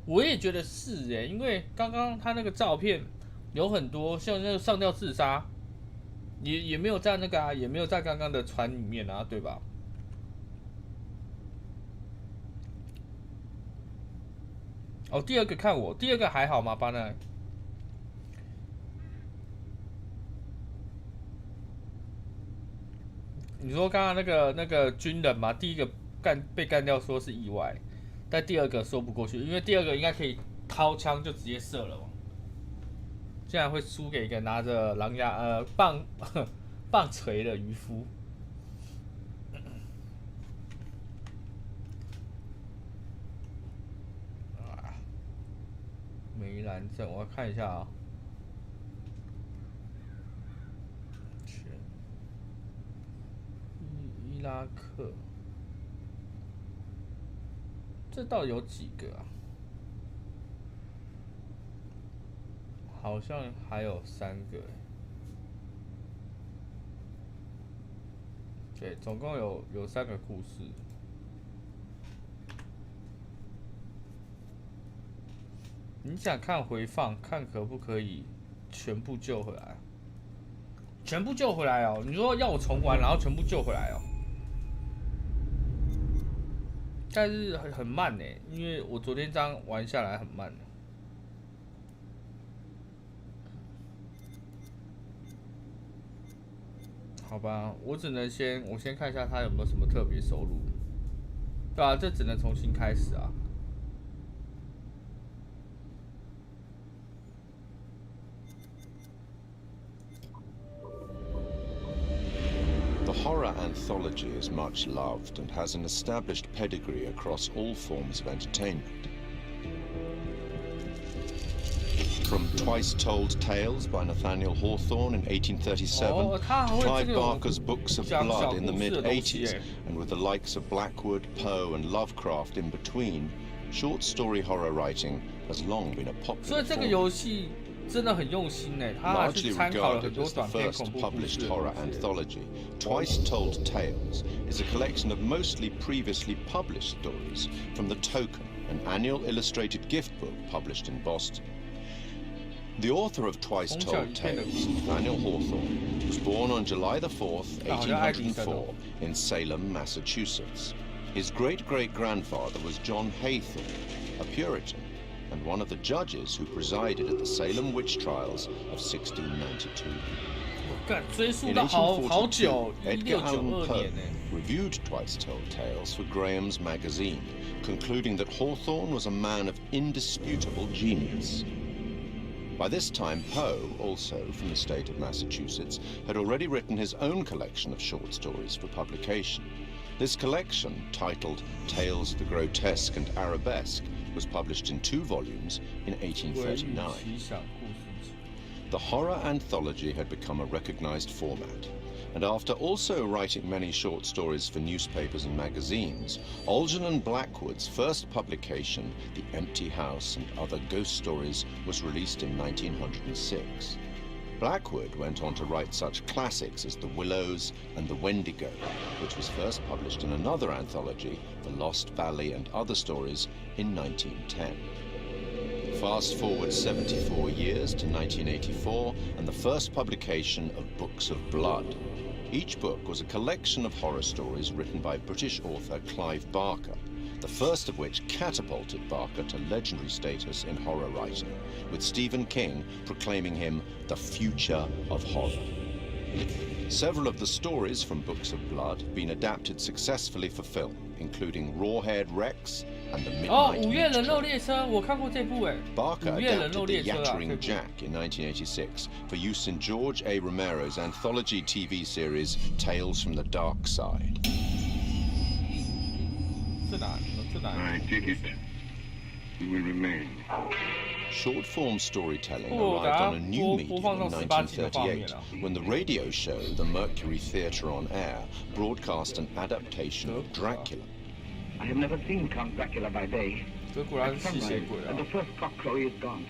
我也觉得是因为刚刚他那个照片有很多像那个上吊自杀，也没有在那个也没有在刚刚的船里面啊，对吧？哦，第二个看我，第二个还好吗？巴奈？你说刚刚那个军人嘛，第一个被干掉说是意外，但第二个说不过去，因为第二个应该可以掏枪就直接射了嘛，竟然会输给一个拿着狼牙棒锤的渔夫。梅兰镇，我要看一下啊。伊拉克，这到底有几个啊？好像还有3个。对，总共有3个故事。你想看回放，看可不可以全部救回来？全部救回来哦！你说要我重玩，然后全部救回来哦？但是很慢呢，因为我昨天这样玩下来很慢。好吧，我只能我先看一下他有没有什么特别收入。对啊，这只能重新开始啊。
The horror anthology is much loved and has an established pedigree across all forms of entertainment. From Twice Told Tales by Nathaniel Hawthorne in 1837 to Clive Barker's Books of Blood in the mid-80s, and with the likes of Blackwood, Poe and Lovecraft in between, short story horror writing has long been a popular form. Largely regarded as the first published horror anthology, Twice Told Tales is a collection of mostly previously published stories from The Token, an annual illustrated gift book published in Boston. The author of Twice Told Tales, Nathaniel Hawthorne, was born on July the 4th, 1804, in Salem, Massachusetts. His great-great-grandfather was John Haythorne, a Puritan, and one of the judges who presided at the Salem witch trials of 1692. In 1842, Edgar Allan Poe reviewed Twice Told Tales for Graham's magazine, concluding that Hawthorne was a man of indisputable genius. By this time, Poe, also from the state of Massachusetts, had already written his own collection of short stories for publication. This collection, titled Tales of the Grotesque and Arabesque, was published in 2 volumes in 1839. The horror anthology had become a recognized format, and after also writing many short stories for newspapers and magazines, Algernon Blackwood's first publication, The Empty House and Other Ghost Stories, was released in 1906. Blackwood went on to write such classics as The Willows and The Wendigo, which was first published in another anthology, The Lost Valley and Other Stories, in 1910. Fast forward 74 years to 1984 and the first publication of Books of Blood. Each book was a collection of horror stories written by British author Clive Barker, the first of which catapulted Barker to legendary status in horror writing, with Stephen King proclaiming him the future of horror. Several of the stories from Books of Blood have been adapted successfully for film, including Rawhead Rex and The Midnight Meat Train. Barker adapted The Yattering Jack in 1986 for use in George A. Romero's anthology TV series Tales from the Dark Side.
I take it you will remain.
Short-form storytelling arrived on a new medium in 1938 when the radio show The Mercury Theatre on Air broadcast an adaptation of Dracula.
I have never seen Count Dracula by day. At sunrise, and the first cockcrow is gone.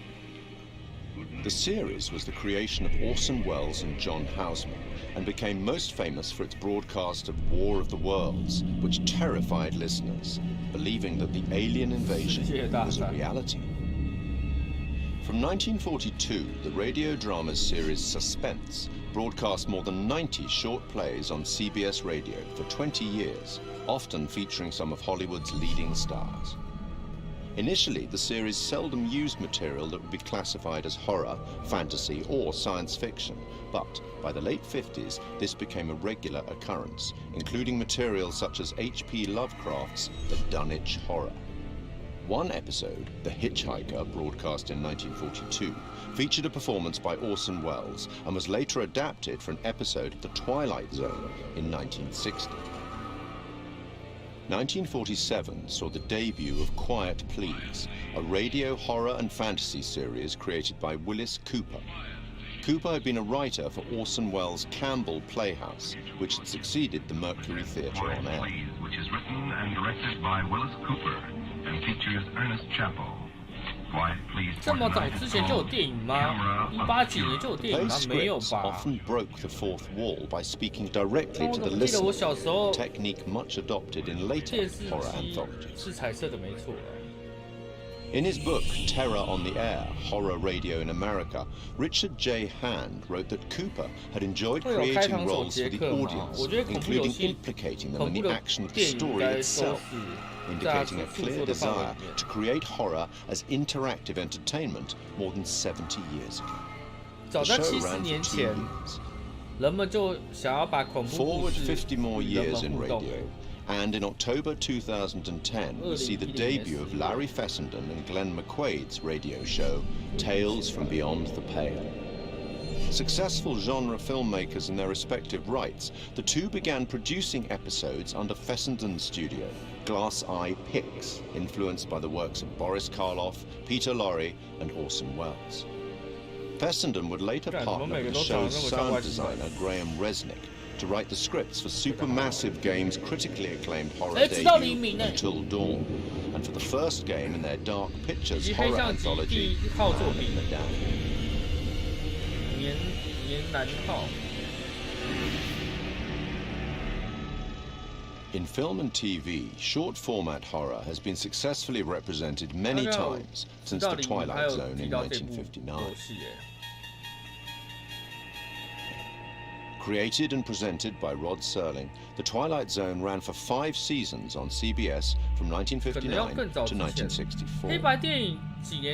The series was the creation of Orson Welles and John Houseman, and became most famous for its broadcast of War of the Worlds, which terrified listeners, believing that the alien invasion was a reality. From 1942, the radio drama series Suspense broadcast more than 90 short plays on CBS radio for 20 years, often featuring some of Hollywood's leading stars. Initially, the series seldom used material that would be classified as horror, fantasy, or science fiction, but by the late 50s, this became a regular occurrence, including material such as H.P. Lovecraft's The Dunwich Horror. One episode, The Hitchhiker, broadcast in 1942, featured a performance by Orson Welles and was later adapted for an episode of The Twilight Zone in 1960. 1947 saw the debut of Quiet Please, a radio horror and fantasy series created by Willis Cooper. Cooper had been a writer for Orson Welles' Campbell Playhouse, which had succeeded the Mercury Theatre on air.
Which is written and directed by Willis Cooper and features Ernest Chappell.
这么早之前就有电影吗？18几年就有电影吗？没有吧。
often broke the fourth wall by speaking directly to the listener, a technique much adopted in later horror anthologies.
是彩色的，没错。
In his book, Terror on the Air, Horror Radio in America, Richard J. Hand wrote that Cooper had enjoyed creating roles for the audience, including implicating them in the action of the story itself, indicating a clear desire to create horror as interactive entertainment more than 70 years ago.
早在70年前，人们就想要把恐怖故事
50 more years in radio. And in October 2010, we see the debut of Larry Fessenden and Glenn McQuaid's radio show, Tales from Beyond the Pale. Successful genre filmmakers in their respective rights, the two began producing episodes under Fessenden's studio, Glass Eye Pix, influenced by the works of Boris Karloff, Peter Lorre, and Orson Welles. Fessenden would later partner with the show's sound designer, Graham Resnick, to write the scripts for supermassive game's critically acclaimed horror debut, Until Dawn, and for the first game in their Dark Pictures horror anthology, The Damned.
年难号。
In film and TV, short-format horror has been successfully represented many times since The Twilight Zone in 1959. Created and presented by Rod Serling, The Twilight Zone ran for 5 seasons on CBS from 1959 to 1964.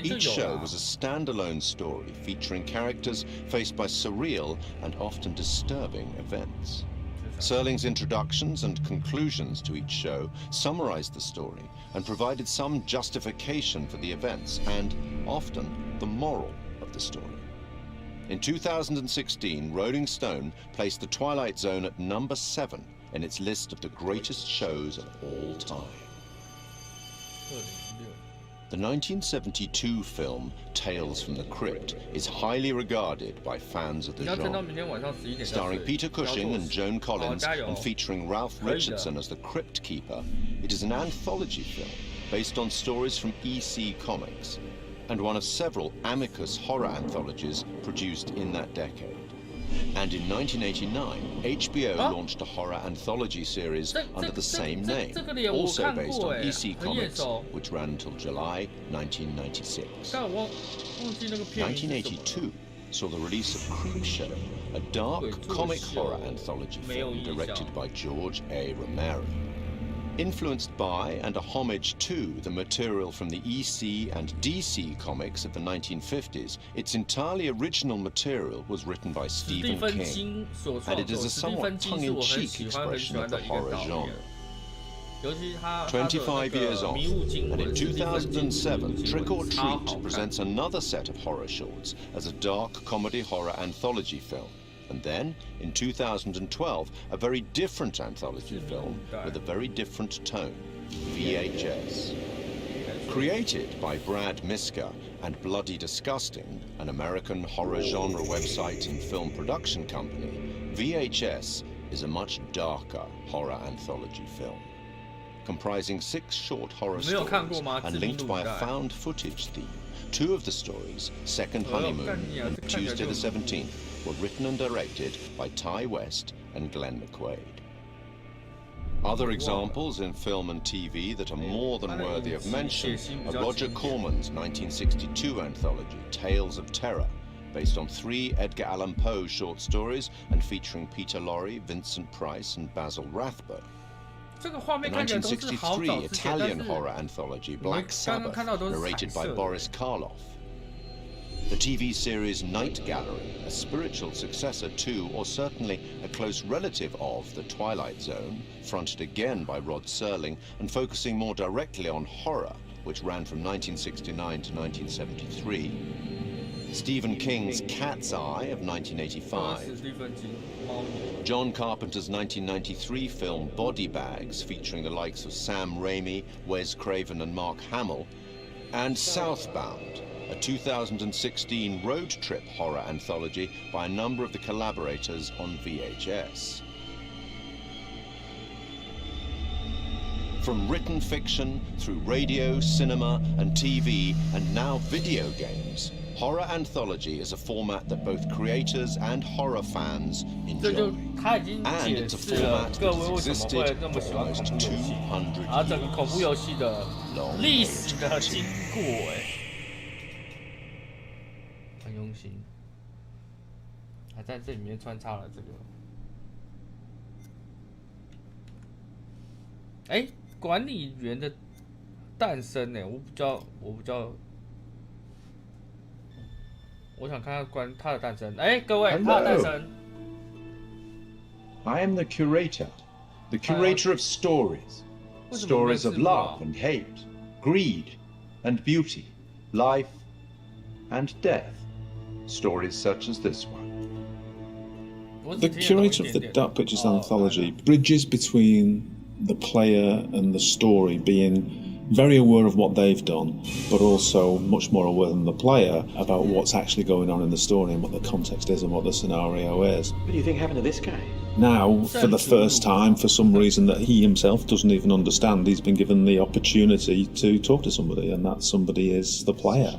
Each show was a standalone story featuring characters faced by surreal and often disturbing events. Serling's introductions and conclusions to each show summarized the story and provided some justification for the events and, often, the moral of the story. In 2016, Rolling Stone placed The Twilight Zone at number 7 in its list of the greatest shows of all time. The 1972 film Tales from the Crypt is highly regarded by fans of the genre. Starring Peter Cushing and Joan Collins and featuring Ralph Richardson as the Crypt Keeper, it is an anthology film based on stories from EC Comics, and one of several Amicus horror anthologies produced in that decade. And in 1989, HBO launched a horror anthology series under the same name, also based on EC Comics, which ran until July 1996. 1982 saw the release of Creepshow, a dark comic horror anthology film directed by George A. Romero. Influenced by and a homage to the material from the EC and DC comics of the 1950s, its entirely original material was written by Stephen King, and it is a somewhat tongue-in-cheek expression of the horror genre. 25 years on, and in 2007, Trick or Treat presents another set of horror shorts as a dark comedy horror anthology film. And then, in 2012, a very different anthology film with a very different tone, VHS. Created by Brad Miska and Bloody Disgusting, an American horror genre website and film production company, VHS is a much darker horror anthology film. Comprising 6 short horror stories and linked by a found footage theme, 2 of the stories, Second Honeymoon and Tuesday the 17th, were written and directed by Ty West and Glenn McQuaid. Other examples in film and TV that are more than worthy of mention are Roger Corman's 1962 anthology, Tales of Terror, based on 3 Edgar Allan Poe short stories and featuring Peter Lorre, Vincent Price, and Basil Rathbone. The 1963 Italian horror anthology, Black Sabbath, narrated by Boris Karloff. The TV series Night Gallery, a spiritual successor to, or certainly a close relative of, The Twilight Zone, fronted again by Rod Serling and focusing more directly on horror, which ran from 1969 to 1973. Stephen King's Cat's Eye of 1985. John Carpenter's 1993 film Body Bags, featuring the likes of Sam Raimi, Wes Craven and Mark Hamill. And Southbound, a 2016 road trip horror anthology by a number of the collaborators on VHS. From written fiction, through radio, cinema, and TV, and now video games, horror anthology is a format that both creators and horror fans enjoy. And it's a format that has existed for almost 200 years.
很用心，还在这里面穿插了这个。哎，管理员的诞生呢？我不知道，我想看看他的诞生。哎，各位，他的诞生。
I am the curator of stories. Stories of love and hate, greed and beauty, life and death. Stories such as this one.
The curator of the Dark Pictures anthology bridges between the player and the story, being very aware of what they've done, but also much more aware than the player about what's actually going on in the story and what the context is and what the scenario is.
What do you think happened to this guy?
Now, for the first time, for some reason that he himself doesn't even understand, he's been given the opportunity to talk to somebody, and that somebody is the player.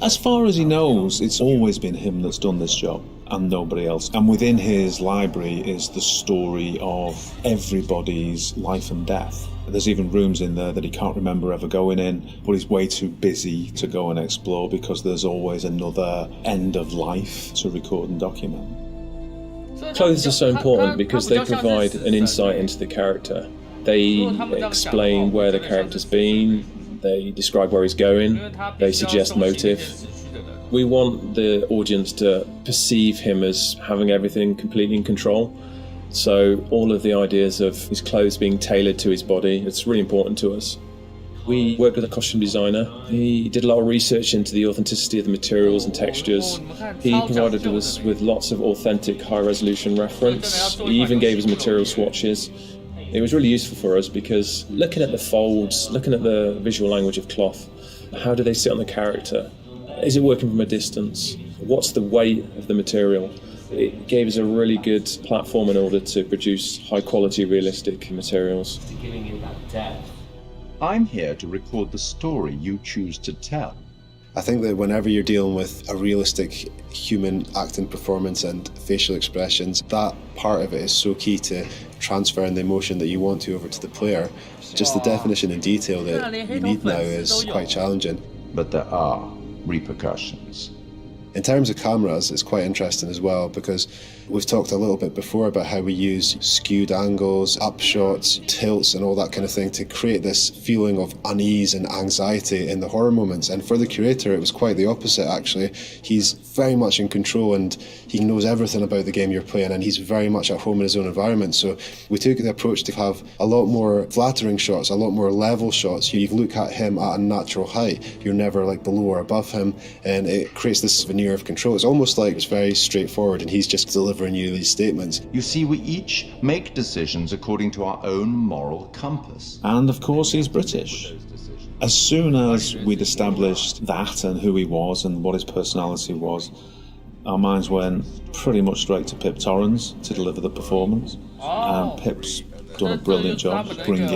As far as he knows, it's always been him that's done this job, and nobody else. And within his library is the story of everybody's life and death. There's even rooms in there that he can't remember ever going in, but he's way too busy to go and explore because there's always another end of life to record and document.
Clothes are so important because they provide an insight into the character. They explain where the character's been, they describe where he's going, they suggest motive. We want the audience to perceive him as having everything completely in control. So all of the ideas of his clothes being tailored to his body, it's really important to us. We worked with a costume designer. He did a lot of research into the authenticity of the materials and textures. He provided us with lots of authentic high-resolution reference. He even gave us material swatches. It was really useful for us because looking at the folds, looking at the visual language of cloth, how do they sit on the character? Is it working from a distance? What's the weight of the material? It gave us a really good platform in order to produce high-quality, realistic materials.
Giving you that depth. I'm here to record the story you choose to tell.
I think that whenever you're dealing with a realistic human acting performance and facial expressions, that part of it is so key to transferring the emotion that you want to over to the player. Just the definition and detail that you need now is quite challenging.
But there are repercussions.
In terms of cameras, it's quite interesting as well because we've talked a little bit before about how we use skewed angles, upshots, tilts and all that kind of thing to create this feeling of unease and anxiety in the horror moments. And for the curator, it was quite the opposite actually. He's very much in control and he knows everything about the game you're playing and he's very much at home in his own environment. So we took the approach to have a lot more flattering shots, a lot more level shots. You look at him at a natural height. You're never like below or above him and it creates this veneer of control. It's almost like it's very straightforward and he's just delivering you these statements.
You see, we each make decisions according to our own moral compass.
And of course he's British. As soon as we'd established that and who he was and what his personality was, our minds went pretty much straight to Pip Torrens to deliver the performance. And Pip's done a brilliant job bringing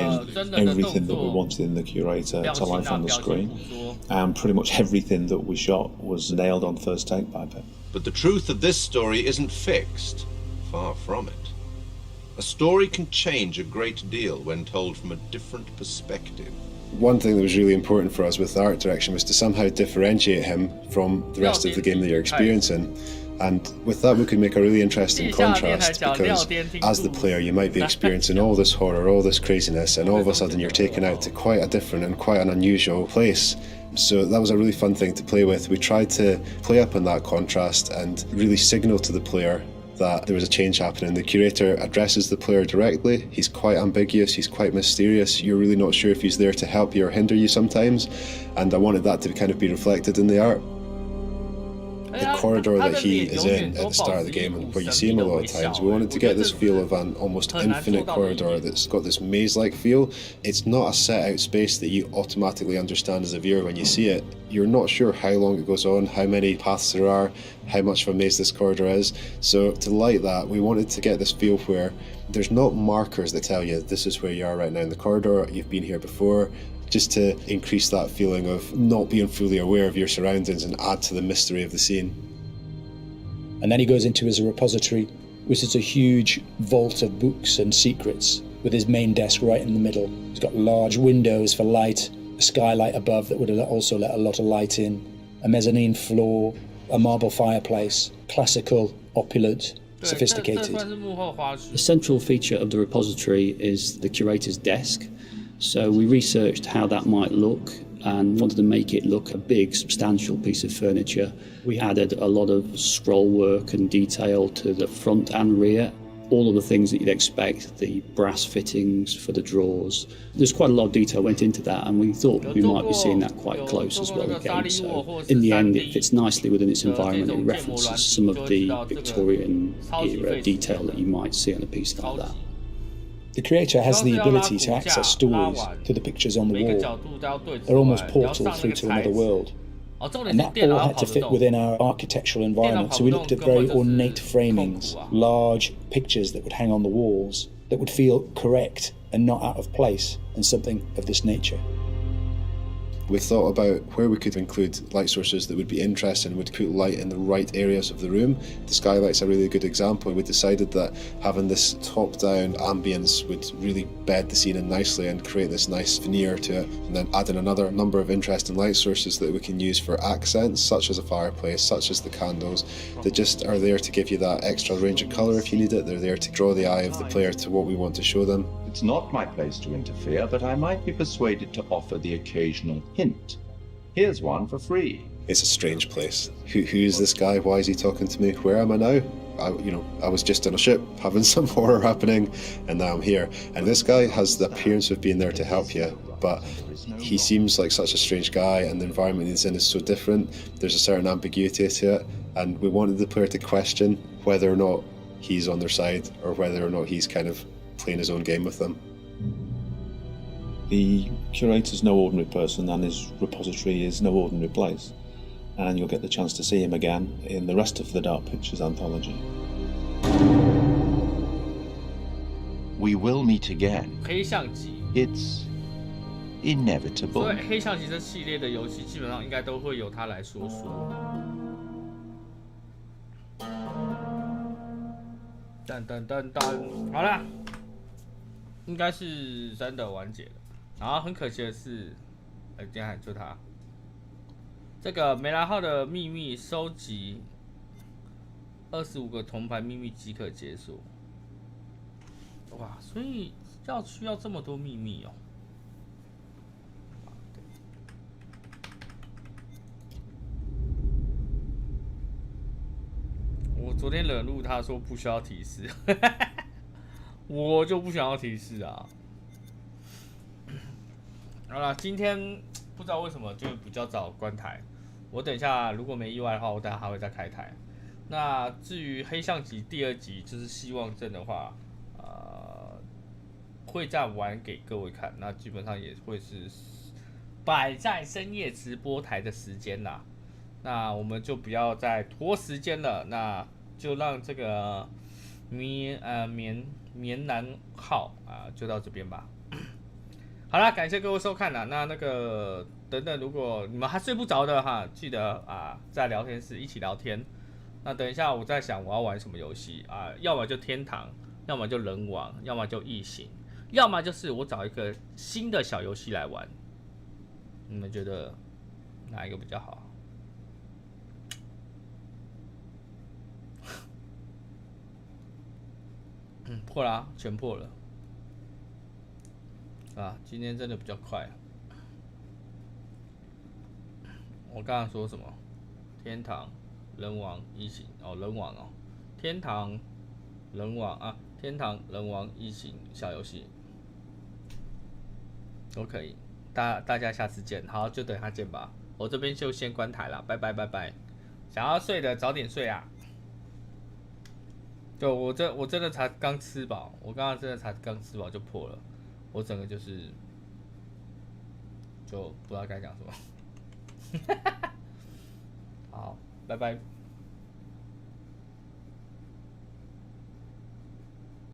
everything that we wanted in the curator to life on the screen, and pretty much everything that we shot was nailed on first take by Pep.
But the truth of this story isn't fixed. Far from it. A story can change a great deal when told from a different perspective.
One thing that was really important for us with the art direction was to somehow differentiate him from the rest of the game that you're experiencing. And with that we could make a really interesting contrast, because as the player you might be experiencing all this horror, all this craziness, and all of a sudden you're taken out to quite a different and quite an unusual place. So that was a really fun thing to play with. We tried to play up on that contrast and really signal to the player that there was a change happening. The curator addresses the player directly. He's quite ambiguous, he's quite mysterious. You're really not sure if he's there to help you or hinder you sometimes. And I wanted that to kind of be reflected in the art. The corridor that he is in at the start of the game, and where you see him a lot of times, we wanted to get this feel of an almost infinite corridor that's got this maze-like feel. It's not a set-out space that you automatically understand as a viewer when you see it. You're not sure how long it goes on, how many paths there are, how much of a maze this corridor is. So to light that, we wanted to get this feel where there's not markers that tell you this is where you are right now in the corridor, you've been here before, just to increase that feeling of not being fully aware of your surroundings and add to the mystery of the scene.
And then he goes into his repository, which is a huge vault of books and secrets, with his main desk right in the middle. He's got large windows for light, a skylight above that would also let a lot of light in, a mezzanine floor, a marble fireplace, classical, opulent, sophisticated.
The central feature of the repository is the curator's desk. So we researched how that might look and wanted to make it look a big, substantial piece of furniture. We added a lot of scroll work and detail to the front and rear. All of the things that you'd expect, the brass fittings for the drawers. There's quite a lot of detail went into that, and we thought we might be seeing that quite close as well again. So in the end, it fits nicely within its environment. It references some of the Victorian era detail that you might see on a piece like that.
The creator has the ability to access stories through the pictures on the wall. They're almost portals through to another world. And that all had to fit within our architectural environment, so we looked at very ornate framings, large pictures that would hang on the walls, that would feel correct and not out of place, and something of this nature.
We thought about where we could include light sources that would be interesting and would put light in the right areas of the room. The skylight's a really good example. We decided that having this top-down ambience would really bed the scene in nicely and create this nice veneer to it, and then adding another number of interesting light sources that we can use for accents, such as a fireplace, such as the candles, that just are there to give you that extra range of colour if you need it. They're there to draw the eye of the player to what we want to show them.
It's not my place to interfere, but I might be persuaded to offer the occasional hint. Here's one for free.
It's a strange place. Who is this guy? Why is he talking to me? Where am I now? I was just on a ship having some horror happening, and now I'm here. And this guy has the appearance of being there to help you, but he seems like such a strange guy, and the environment he's in is so different. There's a certain ambiguity to it, and we wanted the player to question whether or not he's on their side, or whether or not he's kind of playing his own game with them.
The curator's no ordinary person, and his repository is no ordinary place. And you'll get the chance to see him again in the rest of the Dark Pictures anthology.
We will meet again.
黑象棋
It's inevitable.
所以黑象棋这系列的游戏基本上应该都会由他来说说。噔噔噔噔，好了，应该是真的完结了。然后很可惜的是，今天就他这个梅兰号的秘密收集25个铜牌秘密即可解锁。哇，所以需要这么多秘密哦。我昨天惹怒他说不需要提示，我就不想要提示啊。好了，今天不知道为什么就比较早关台，我等一下如果没意外的话，我等一下还会再开台。那至于黑象棋第2集就是希望阵的话，会再玩给各位看，那基本上也会是摆在深夜直播台的时间啦。那我们就不要再拖时间了，那就让这个棉南号啊，就到这边吧。好啦，感谢各位收看啦。那个等等，如果你们还睡不着的哈，记得啊，在聊天室一起聊天。那等一下我在想我要玩什么游戏啊，要么就天堂，要么就人王，要么就异形，要么就是我找一个新的小游戏来玩。你们觉得哪一个比较好？破啦，全破了。啊，今天真的比较快。我刚刚说什么？天堂、人王、异形哦，人王哦，天堂、人王啊，天堂、人王、异形小游戏都可以。大家下次见，好，就等他见吧。我这边就先关台了，拜拜拜拜。想要睡的早点睡啊。就我真的才刚吃饱，我刚刚真的才刚吃饱就破了，我整个就不知道该讲什么。好，拜拜。